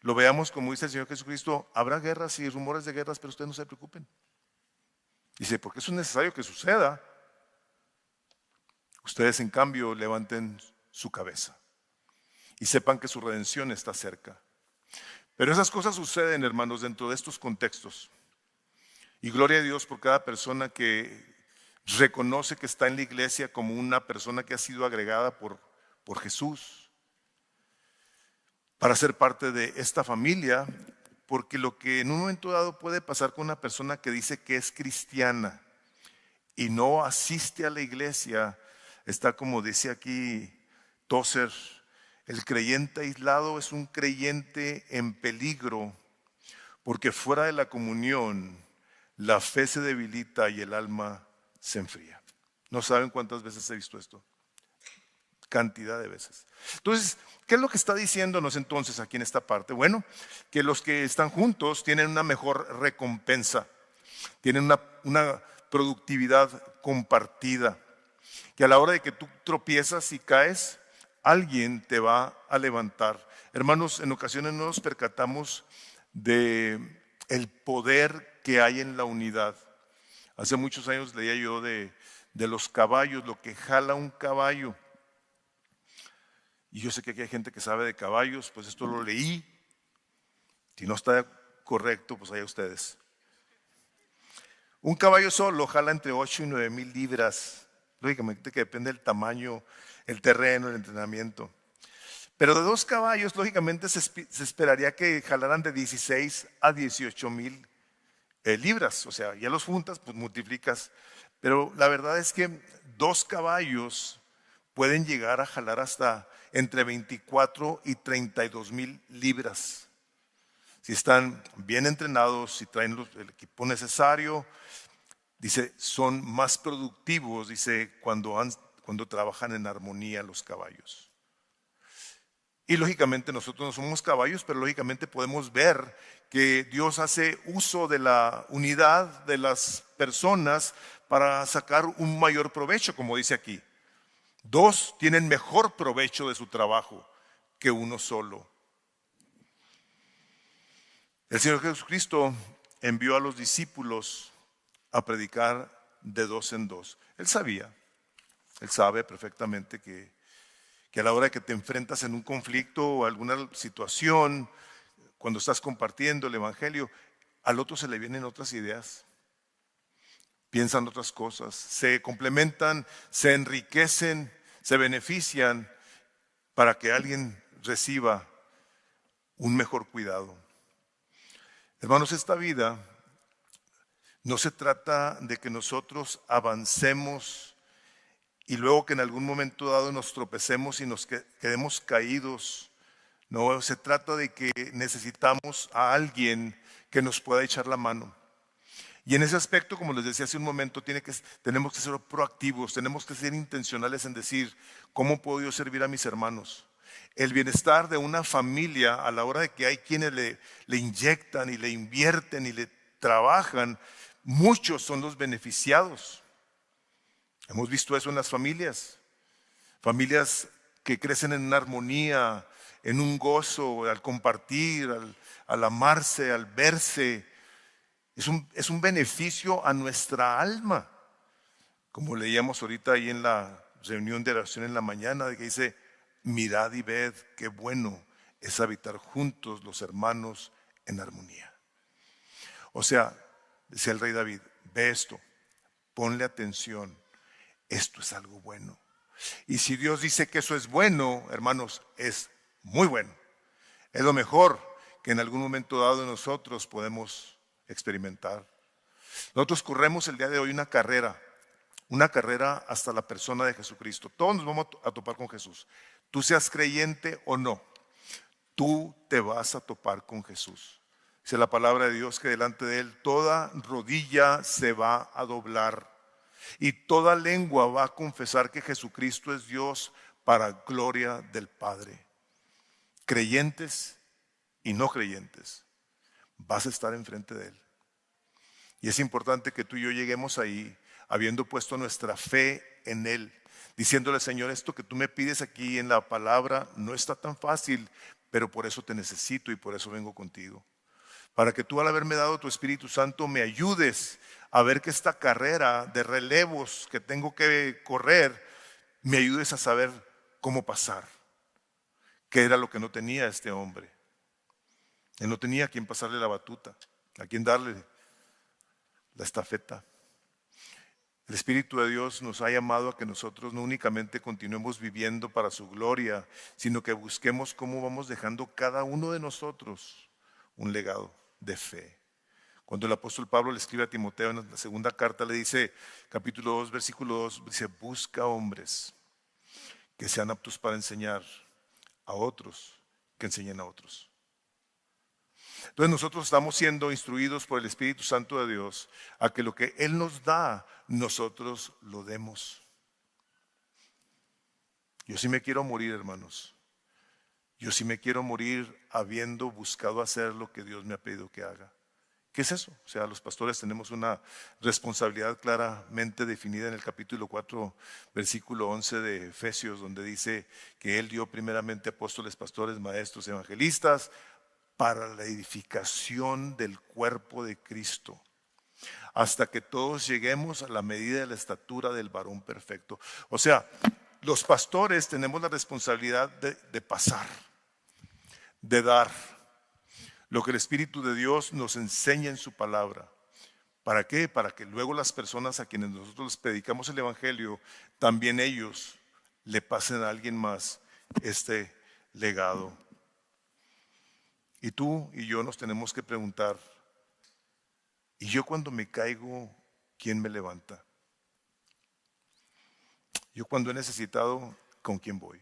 lo veamos como dice el Señor Jesucristo, habrá guerras y rumores de guerras, pero ustedes no se preocupen. Dice, porque eso es necesario que suceda. Ustedes en cambio levanten su cabeza y sepan que su redención está cerca. Pero esas cosas suceden, hermanos, dentro de estos contextos. Y gloria a Dios por cada persona que reconoce que está en la iglesia como una persona que ha sido agregada por Jesús para ser parte de esta familia, porque lo que en un momento dado puede pasar con una persona que dice que es cristiana y no asiste a la iglesia, está como dice aquí Tozer, el creyente aislado es un creyente en peligro, porque fuera de la comunión la fe se debilita y el alma se enfría. No saben cuántas veces he visto esto. Cantidad de veces. Entonces, ¿qué es lo que está diciéndonos entonces aquí en esta parte? Bueno, que los que están juntos tienen una mejor recompensa, tienen una productividad compartida, que a la hora de que tú tropiezas y caes, alguien te va a levantar. Hermanos, en ocasiones no nos percatamos de el poder que hay en la unidad. Hace muchos años leía yo de los caballos, lo que jala un caballo. Y yo sé que aquí hay gente que sabe de caballos, pues esto lo leí. Si no está correcto, pues allá ustedes. Un caballo solo jala entre 8 y 9 mil libras. Lógicamente que depende del tamaño, el terreno, el entrenamiento. Pero de 2 caballos, lógicamente se esperaría que jalaran de 16 a 18 mil libras. O sea, ya los juntas, pues multiplicas. Pero la verdad es que 2 caballos pueden llegar a jalar hasta entre 24 y 32 mil libras. si están bien entrenados, si traen el equipo necesario, dice, son más productivos, dice, cuando trabajan en armonía los caballos. Y lógicamente nosotros no somos caballos, pero lógicamente podemos ver que Dios hace uso de la unidad de las personas para sacar un mayor provecho, como dice aquí. Dos tienen mejor provecho de su trabajo que uno solo. El Señor Jesucristo envió a los discípulos a predicar de dos en dos. Él sabe perfectamente que a la hora de que te enfrentas en un conflicto o alguna situación, cuando estás compartiendo el Evangelio, al otro se le vienen otras ideas, piensan otras cosas, se complementan, se enriquecen, se benefician para que alguien reciba un mejor cuidado. Hermanos, esta vida no se trata de que nosotros avancemos y luego que en algún momento dado nos tropecemos y nos quedemos caídos. No, se trata de que necesitamos a alguien que nos pueda echar la mano. Y en ese aspecto, como les decía hace un momento, tenemos que ser proactivos, tenemos que ser intencionales en decir, ¿cómo puedo yo servir a mis hermanos? El bienestar de una familia a la hora de que hay quienes le inyectan y le invierten y le trabajan, muchos son los beneficiados. Hemos visto eso en las familias que crecen en una armonía, en un gozo, al compartir, al amarse, al verse. Es un beneficio a nuestra alma. Como leíamos ahorita ahí en la reunión de oración en la mañana, de que dice, mirad y ved qué bueno es habitar juntos los hermanos en armonía. O sea, decía el rey David, ve esto, ponle atención, esto es algo bueno. Y si Dios dice que eso es bueno, hermanos, es muy bueno. Es lo mejor que en algún momento dado nosotros podemos experimentar. Nosotros corremos el día de hoy una carrera hasta la persona de Jesucristo. Todos nos vamos a topar con Jesús. Tú seas creyente o no, tú te vas a topar con Jesús. Dice la palabra de Dios que delante de Él toda rodilla se va a doblar y toda lengua va a confesar que Jesucristo es Dios para gloria del Padre. Creyentes y no creyentes, vas a estar enfrente de Él. Y es importante que tú y yo lleguemos ahí habiendo puesto nuestra fe en Él, diciéndole, Señor, esto que tú me pides aquí en la palabra no está tan fácil, pero por eso te necesito y por eso vengo contigo. Para que tú, al haberme dado tu Espíritu Santo, me ayudes a ver que esta carrera de relevos que tengo que correr, me ayudes a saber cómo pasar. ¿Qué era lo que no tenía este hombre? Él no tenía a quien pasarle la batuta, a quien darle la estafeta. El Espíritu de Dios nos ha llamado a que nosotros no únicamente continuemos viviendo para su gloria, sino que busquemos cómo vamos dejando cada uno de nosotros un legado de fe. Cuando el apóstol Pablo le escribe a Timoteo en la segunda carta, le dice, capítulo 2, versículo 2, dice, busca hombres que sean aptos para enseñar a otros, que enseñen a otros. Entonces nosotros estamos siendo instruidos por el Espíritu Santo de Dios a que lo que Él nos da, nosotros lo demos. Yo sí me quiero morir, hermanos. Yo sí me quiero morir habiendo buscado hacer lo que Dios me ha pedido que haga. ¿Qué es eso? O sea, los pastores tenemos una responsabilidad claramente definida en el capítulo 4, versículo 11 de Efesios, donde dice que Él dio primeramente apóstoles, pastores, maestros, evangelistas, para la edificación del cuerpo de Cristo, hasta que todos lleguemos a la medida de la estatura del varón perfecto. O sea, los pastores tenemos la responsabilidad de pasar, de dar lo que el Espíritu de Dios nos enseña en su palabra. ¿Para qué? Para que luego las personas a quienes nosotros les predicamos el Evangelio, también ellos le pasen a alguien más este legado. Y tú y yo nos tenemos que preguntar, ¿y yo cuando me caigo, quién me levanta? Yo cuando he necesitado, ¿con quién voy?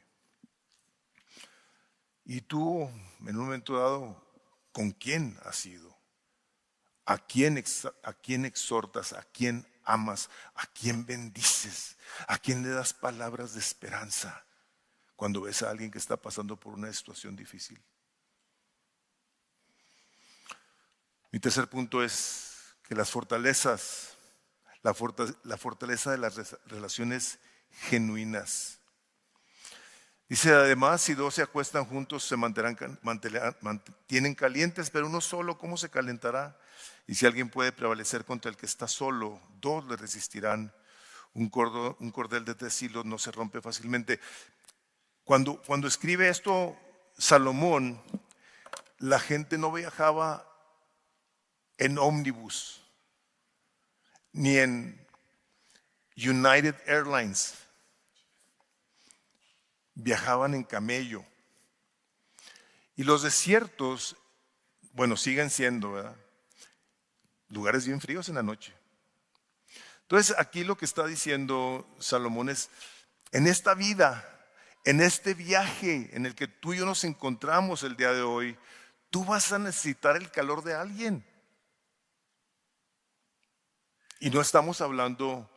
Y tú, en un momento dado, ¿Con quién has ido? ¿A quién exhortas? ¿A quién amas? ¿A quién bendices? ¿A quién le das palabras de esperanza cuando ves a alguien que está pasando por una situación difícil? Mi tercer punto es que las fortalezas, la fortaleza de las relaciones genuinas. Dice además, si dos se acuestan juntos se mantienen calientes, pero uno solo, ¿cómo se calentará? Y si alguien puede prevalecer contra el que está solo, dos le resistirán. Un cordel de 3 hilos no se rompe fácilmente. Cuando escribe esto Salomón, la gente no viajaba en ómnibus, ni en United Airlines. Viajaban en camello. Y los desiertos, bueno, siguen siendo, ¿verdad?, lugares bien fríos en la noche. Entonces aquí lo que está diciendo Salomón es, en esta vida, en este viaje en el que tú y yo nos encontramos el día de hoy, tú vas a necesitar el calor de alguien. Y no estamos hablando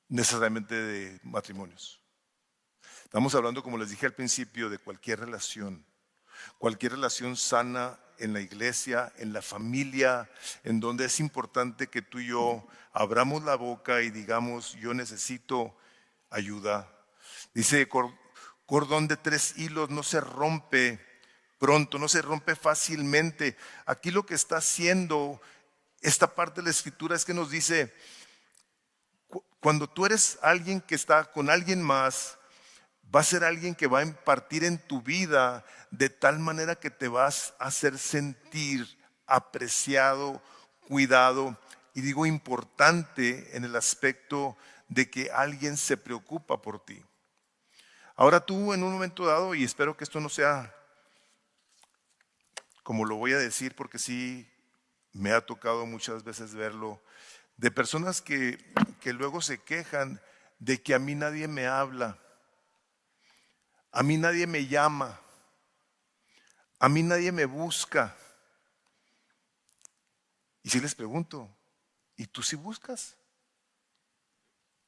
necesariamente de matrimonios. Estamos hablando, como les dije al principio, de cualquier relación sana en la iglesia, en la familia, en donde es importante que tú y yo abramos la boca y digamos, yo necesito ayuda. Dice, cordón de 3 hilos no se rompe pronto, no se rompe fácilmente. Aquí lo que está haciendo esta parte de la escritura es que nos dice, cuando tú eres alguien que está con alguien más, va a ser alguien que va a impartir en tu vida de tal manera que te vas a hacer sentir apreciado, cuidado, y digo importante en el aspecto de que alguien se preocupa por ti. Ahora tú en un momento dado, y espero que esto no sea como lo voy a decir porque sí me ha tocado muchas veces verlo, de personas que luego se quejan de que a mí nadie me habla. A mí nadie me llama, a mí nadie me busca. Y si les pregunto, ¿y tú sí buscas?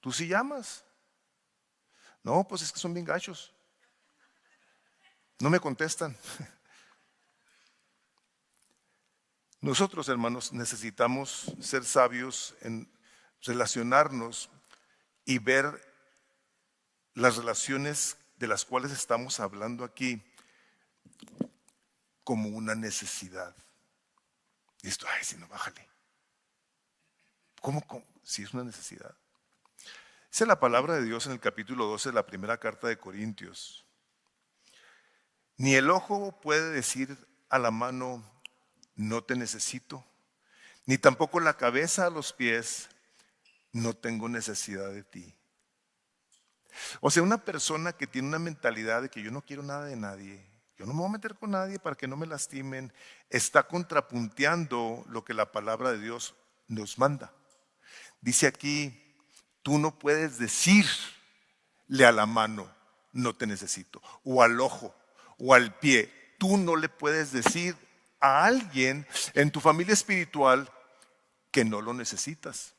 ¿Tú sí llamas? No, pues es que son bien gachos. No me contestan. Nosotros, hermanos, necesitamos ser sabios en relacionarnos y ver las relaciones de las cuales estamos hablando aquí como una necesidad. Y esto, ay, si no, bájale. ¿Cómo? Si es una necesidad. Dice la palabra de Dios en el capítulo 12 de la primera carta de Corintios. Ni el ojo puede decir a la mano, no te necesito, ni tampoco la cabeza a los pies, no tengo necesidad de ti. O sea, una persona que tiene una mentalidad de que yo no quiero nada de nadie, yo no me voy a meter con nadie para que no me lastimen, está contrapunteando lo que la palabra de Dios nos manda. Dice aquí, tú no puedes decirle a la mano, no te necesito, o al ojo, o al pie. Tú no le puedes decir a alguien en tu familia espiritual que no lo necesitas.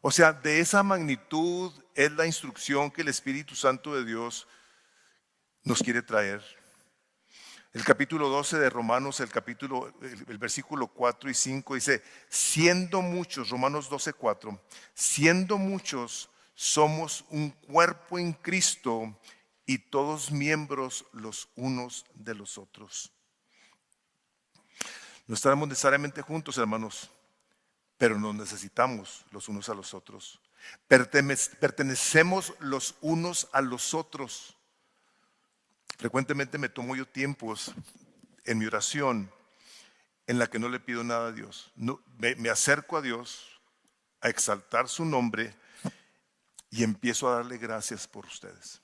O sea, de esa magnitud es la instrucción que el Espíritu Santo de Dios nos quiere traer. El capítulo 12 de Romanos, el versículo 4 y 5 dice, siendo muchos, Romanos 12, 4, siendo muchos somos un cuerpo en Cristo y todos miembros los unos de los otros. No estaremos necesariamente juntos, hermanos, pero nos necesitamos los unos a los otros. Pertenecemos los unos a los otros. Frecuentemente me tomo yo tiempos en mi oración en la que no le pido nada a Dios. Me acerco a Dios a exaltar su nombre y empiezo a darle gracias por ustedes.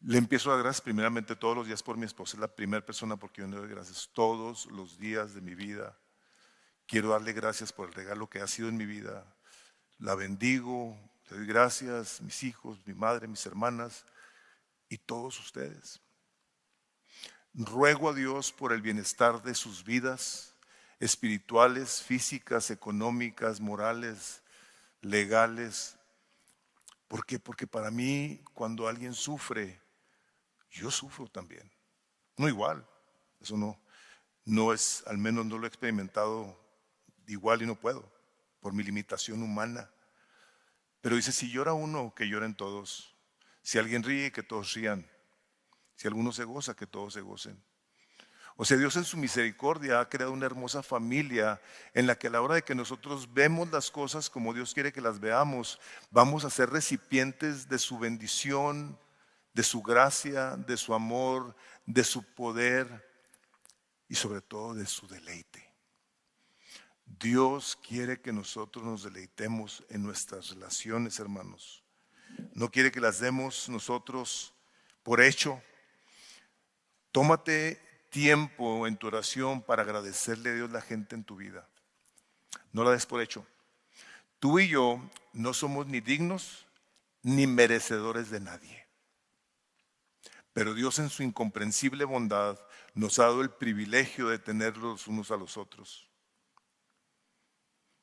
Le empiezo a dar gracias primeramente todos los días por mi esposa. Es la primera persona por quien le doy gracias. Todos los días de mi vida quiero darle gracias por el regalo que ha sido en mi vida. La bendigo, le doy gracias, mis hijos, mi madre, mis hermanas y todos ustedes. ruego a Dios por el bienestar de sus vidas espirituales, físicas, económicas, morales, legales. ¿Por qué? Porque para mí, cuando alguien sufre, yo sufro también. No igual, eso no es, al menos no lo he experimentado igual y no puedo, por mi limitación humana. Pero dice, si llora uno, que lloren todos. Si alguien ríe, que todos rían. Si alguno se goza, que todos se gocen. O sea, Dios en su misericordia ha creado una hermosa familia en la que a la hora de que nosotros vemos las cosas como Dios quiere que las veamos, vamos a ser recipientes de su bendición, de su gracia, de su amor, de su poder y sobre todo de su deleite. Dios quiere que nosotros nos deleitemos en nuestras relaciones, hermanos. No quiere que las demos nosotros por hecho. Tómate tiempo en tu oración para agradecerle a Dios la gente en tu vida. No la des por hecho. Tú y yo no somos ni dignos ni merecedores de nadie. Pero Dios en su incomprensible bondad nos ha dado el privilegio de tenerlos los unos a los otros.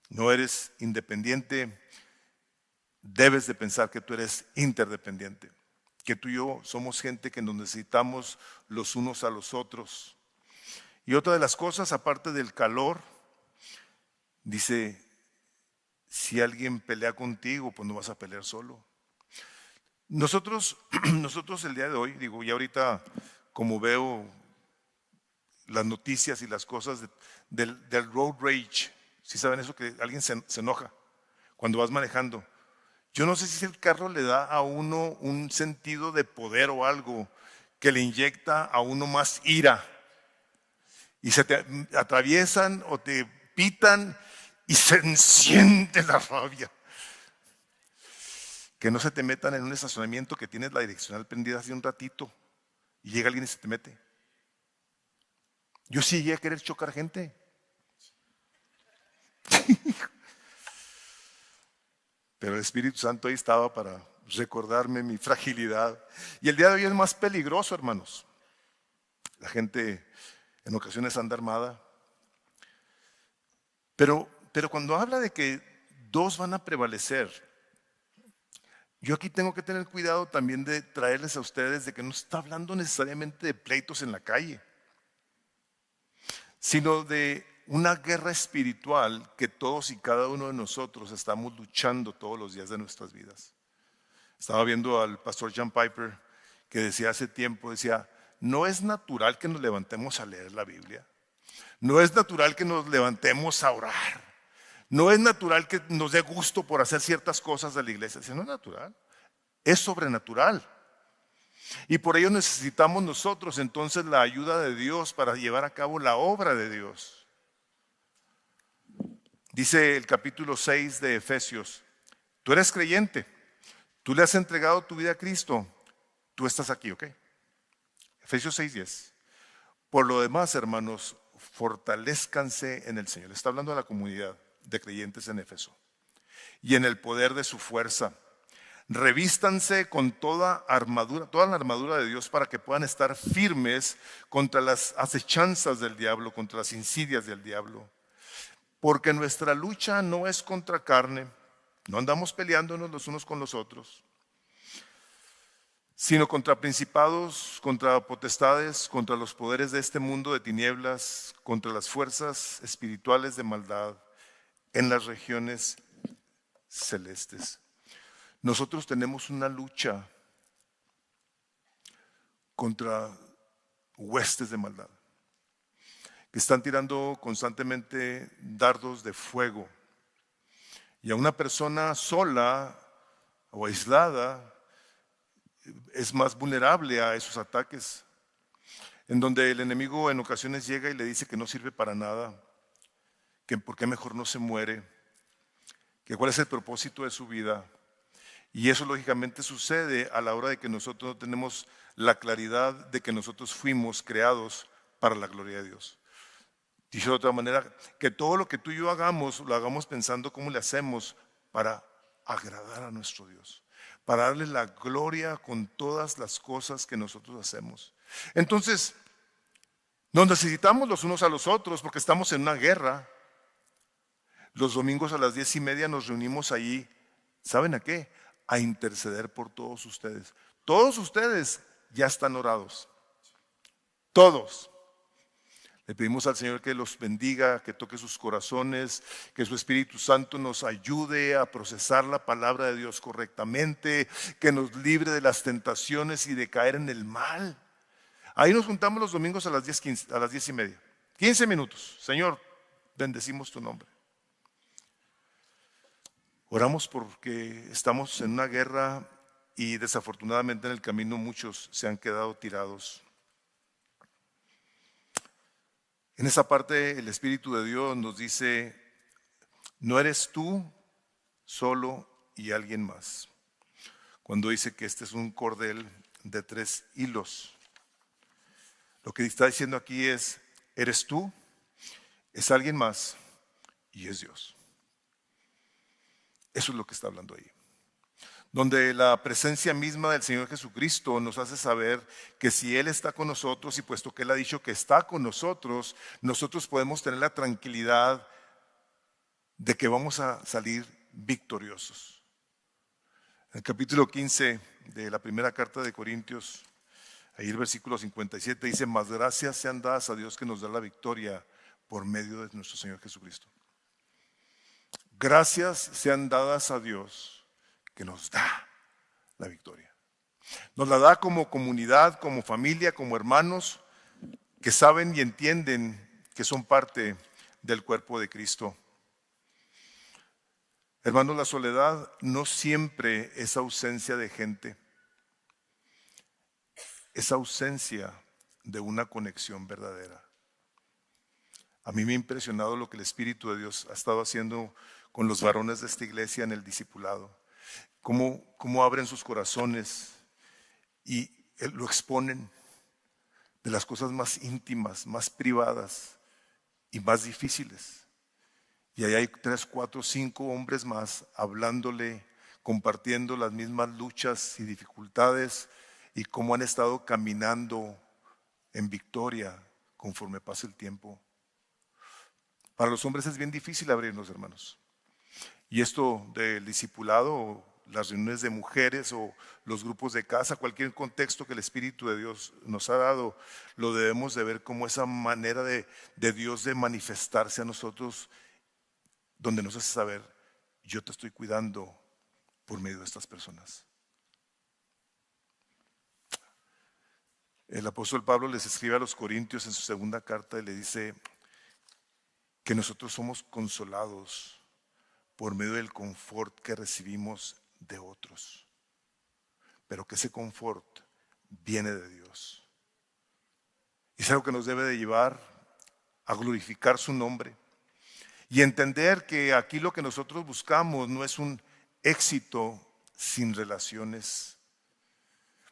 No eres independiente, debes de pensar que tú eres interdependiente, que tú y yo somos gente que nos necesitamos los unos a los otros. Y otra de las cosas, aparte del calor, dice, si alguien pelea contigo, pues no vas a pelear solo. Nosotros el día de hoy, digo, y ahorita como veo las noticias y las cosas del road rage, si saben eso que alguien se enoja cuando vas manejando. Yo no sé si el carro le da a uno un sentido de poder o algo que le inyecta a uno más ira. Y se te atraviesan o te pitan y se enciende la rabia. Que no se te metan en un estacionamiento que tienes la direccional prendida hace un ratito y llega alguien y se te mete. Yo sí llegué a querer chocar gente. Pero el Espíritu Santo ahí estaba para recordarme mi fragilidad. Y el día de hoy es más peligroso, hermanos. La gente en ocasiones anda armada. Pero cuando habla de que dos van a prevalecer, yo aquí tengo que tener cuidado también de traerles a ustedes de que no está hablando necesariamente de pleitos en la calle, sino de una guerra espiritual que todos y cada uno de nosotros estamos luchando todos los días de nuestras vidas. Estaba viendo al pastor John Piper que decía hace tiempo, decía, no es natural que nos levantemos a leer la Biblia, no es natural que nos levantemos a orar, no es natural que nos dé gusto por hacer ciertas cosas de la iglesia, dice, no es natural, es sobrenatural. Y por ello necesitamos nosotros entonces la ayuda de Dios para llevar a cabo la obra de Dios. Dice el capítulo 6 de Efesios, tú eres creyente, tú le has entregado tu vida a Cristo, tú estás aquí, ¿ok? Efesios 6:10. Por lo demás, hermanos, fortalézcanse en el Señor. Está hablando de la comunidad de creyentes en Éfeso. Y en el poder de su fuerza. Revístanse con toda la armadura de Dios para que puedan estar firmes contra las acechanzas del diablo, contra las insidias del diablo. Porque nuestra lucha no es contra carne, no andamos peleándonos los unos con los otros, sino contra principados, contra potestades, contra los poderes de este mundo de tinieblas, contra las fuerzas espirituales de maldad en las regiones celestes. Nosotros tenemos una lucha contra huestes de maldad que están tirando constantemente dardos de fuego. Y a una persona sola o aislada es más vulnerable a esos ataques, en donde el enemigo en ocasiones llega y le dice que no sirve para nada, que por qué mejor no se muere, que cuál es el propósito de su vida. Y eso lógicamente sucede a la hora de que nosotros no tenemos la claridad de que nosotros fuimos creados para la gloria de Dios. Dicho de otra manera, que todo lo que tú y yo hagamos, lo hagamos pensando cómo le hacemos para agradar a nuestro Dios, para darle la gloria con todas las cosas que nosotros hacemos. Entonces, Nos necesitamos los unos a los otros porque estamos en una guerra. Los domingos a las 10:30 nos reunimos allí. ¿Saben a qué? A interceder por todos ustedes. Todos ustedes ya están orados. Todos. Le pedimos al Señor que los bendiga, que toque sus corazones, que su Espíritu Santo nos ayude a procesar la palabra de Dios correctamente, que nos libre de las tentaciones y de caer en el mal. Ahí nos juntamos los domingos a las 10:15, a las 10:30. 15 minutos. Señor, bendecimos tu nombre. Oramos porque estamos en una guerra y desafortunadamente en el camino muchos se han quedado tirados. En esa parte el Espíritu de Dios nos dice, no eres tú solo y alguien más. Cuando dice que este es un cordel de 3 hilos. Lo que está diciendo aquí es, eres tú, es alguien más y es Dios. Eso es lo que está hablando ahí. Donde la presencia misma del Señor Jesucristo nos hace saber que si Él está con nosotros y puesto que Él ha dicho que está con nosotros, nosotros podemos tener la tranquilidad de que vamos a salir victoriosos. En el capítulo 15 de la primera carta de Corintios, ahí el versículo 57 dice, mas gracias sean dadas a Dios que nos da la victoria por medio de nuestro Señor Jesucristo. Gracias sean dadas a Dios que nos da la victoria. Nos la da como comunidad, como familia, como hermanos que saben y entienden que son parte del cuerpo de Cristo. Hermanos, la soledad no siempre es ausencia de gente, es ausencia de una conexión verdadera. A mí me ha impresionado lo que el Espíritu de Dios ha estado haciendo con los varones de esta iglesia en el discipulado. Cómo abren sus corazones y lo exponen de las cosas más íntimas, más privadas y más difíciles. Y ahí hay 3, 4, 5 hombres más hablándole, compartiendo las mismas luchas y dificultades y cómo han estado caminando en victoria conforme pasa el tiempo. Para los hombres es bien difícil abrirnos, hermanos. Y esto del discipulado, las reuniones de mujeres o los grupos de casa, cualquier contexto que el Espíritu de Dios nos ha dado, lo debemos de ver como esa manera de Dios de manifestarse a nosotros, donde nos hace saber, yo te estoy cuidando por medio de estas personas. El apóstol Pablo les escribe a los Corintios en su segunda carta y le dice que nosotros somos consolados por medio del confort que recibimos de otros, pero que ese confort viene de Dios. Y es algo que nos debe de llevar a glorificar su nombre y entender que aquí lo que nosotros buscamos no es un éxito sin relaciones,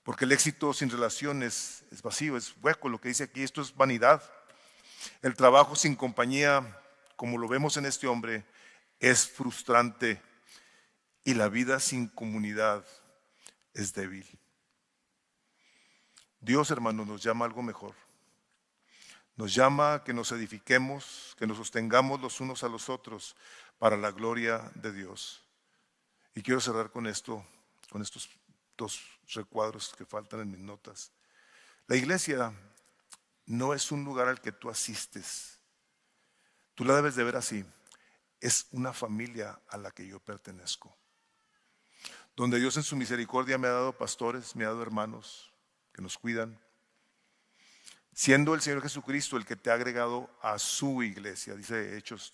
porque el éxito sin relaciones es vacío, es hueco. Lo que dice aquí, esto es vanidad. El trabajo sin compañía, como lo vemos en este hombre, es frustrante y la vida sin comunidad es débil. Dios, hermano, nos llama a algo mejor. Nos llama a que nos edifiquemos, que nos sostengamos los unos a los otros para la gloria de Dios. Y quiero cerrar con esto, con estos 2 recuadros que faltan en mis notas. La iglesia no es un lugar al que tú asistes. Tú la debes de ver así. Es una familia a la que yo pertenezco. Donde Dios en su misericordia me ha dado pastores, me ha dado hermanos que nos cuidan. Siendo el Señor Jesucristo el que te ha agregado a su iglesia, dice Hechos.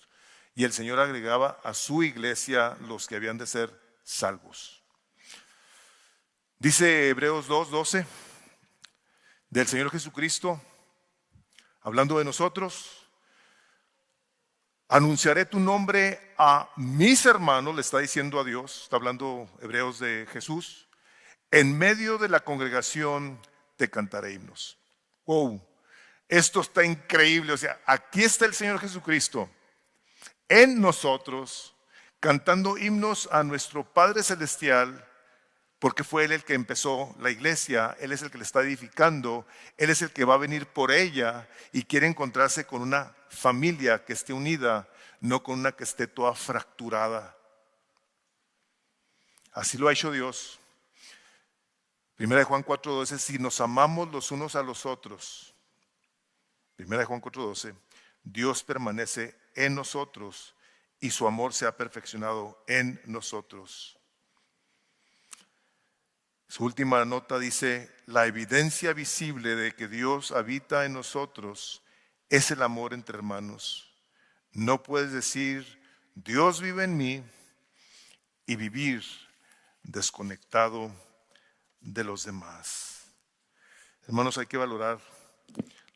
Y el Señor agregaba a su iglesia los que habían de ser salvos. Dice Hebreos 2:12 del Señor Jesucristo, hablando de nosotros. Anunciaré tu nombre a mis hermanos, le está diciendo a Dios, está hablando Hebreos de Jesús. En medio de la congregación te cantaré himnos. Wow, esto está increíble. O sea, aquí está el Señor Jesucristo en nosotros, cantando himnos a nuestro Padre Celestial, porque fue Él el que empezó la iglesia, Él es el que la está edificando, Él es el que va a venir por ella y quiere encontrarse con una familia que esté unida, no con una que esté toda fracturada. Así lo ha hecho Dios. Primera de Juan 4:12, si nos amamos los unos a los otros. Primera de Juan 4:12, Dios permanece en nosotros y su amor se ha perfeccionado en nosotros. Su última nota dice, la evidencia visible de que Dios habita en nosotros es el amor entre hermanos. No puedes decir, Dios vive en mí y vivir desconectado de los demás. Hermanos, hay que valorar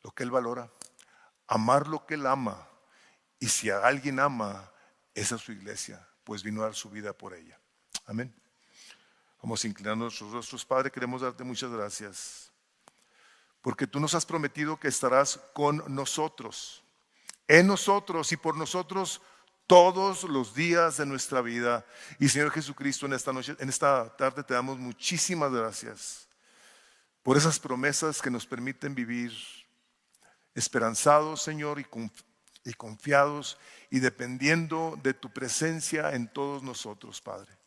lo que Él valora, amar lo que Él ama, y si a alguien ama, esa es su iglesia, pues vino a dar su vida por ella. Amén. Vamos a inclinar nuestros rostros. Padre, queremos darte muchas gracias, porque tú nos has prometido que estarás con nosotros, en nosotros y por nosotros todos los días de nuestra vida. Y Señor Jesucristo, en esta tarde te damos muchísimas gracias por esas promesas que nos permiten vivir esperanzados, Señor, y confiados y dependiendo de tu presencia en todos nosotros, Padre.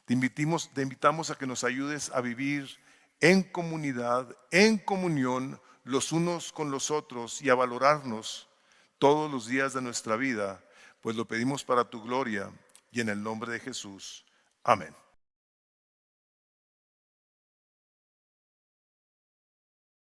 Te invitamos a que nos ayudes a vivir en comunidad, en comunión, los unos con los otros y a valorarnos todos los días de nuestra vida, pues lo pedimos para tu gloria y en el nombre de Jesús. Amén.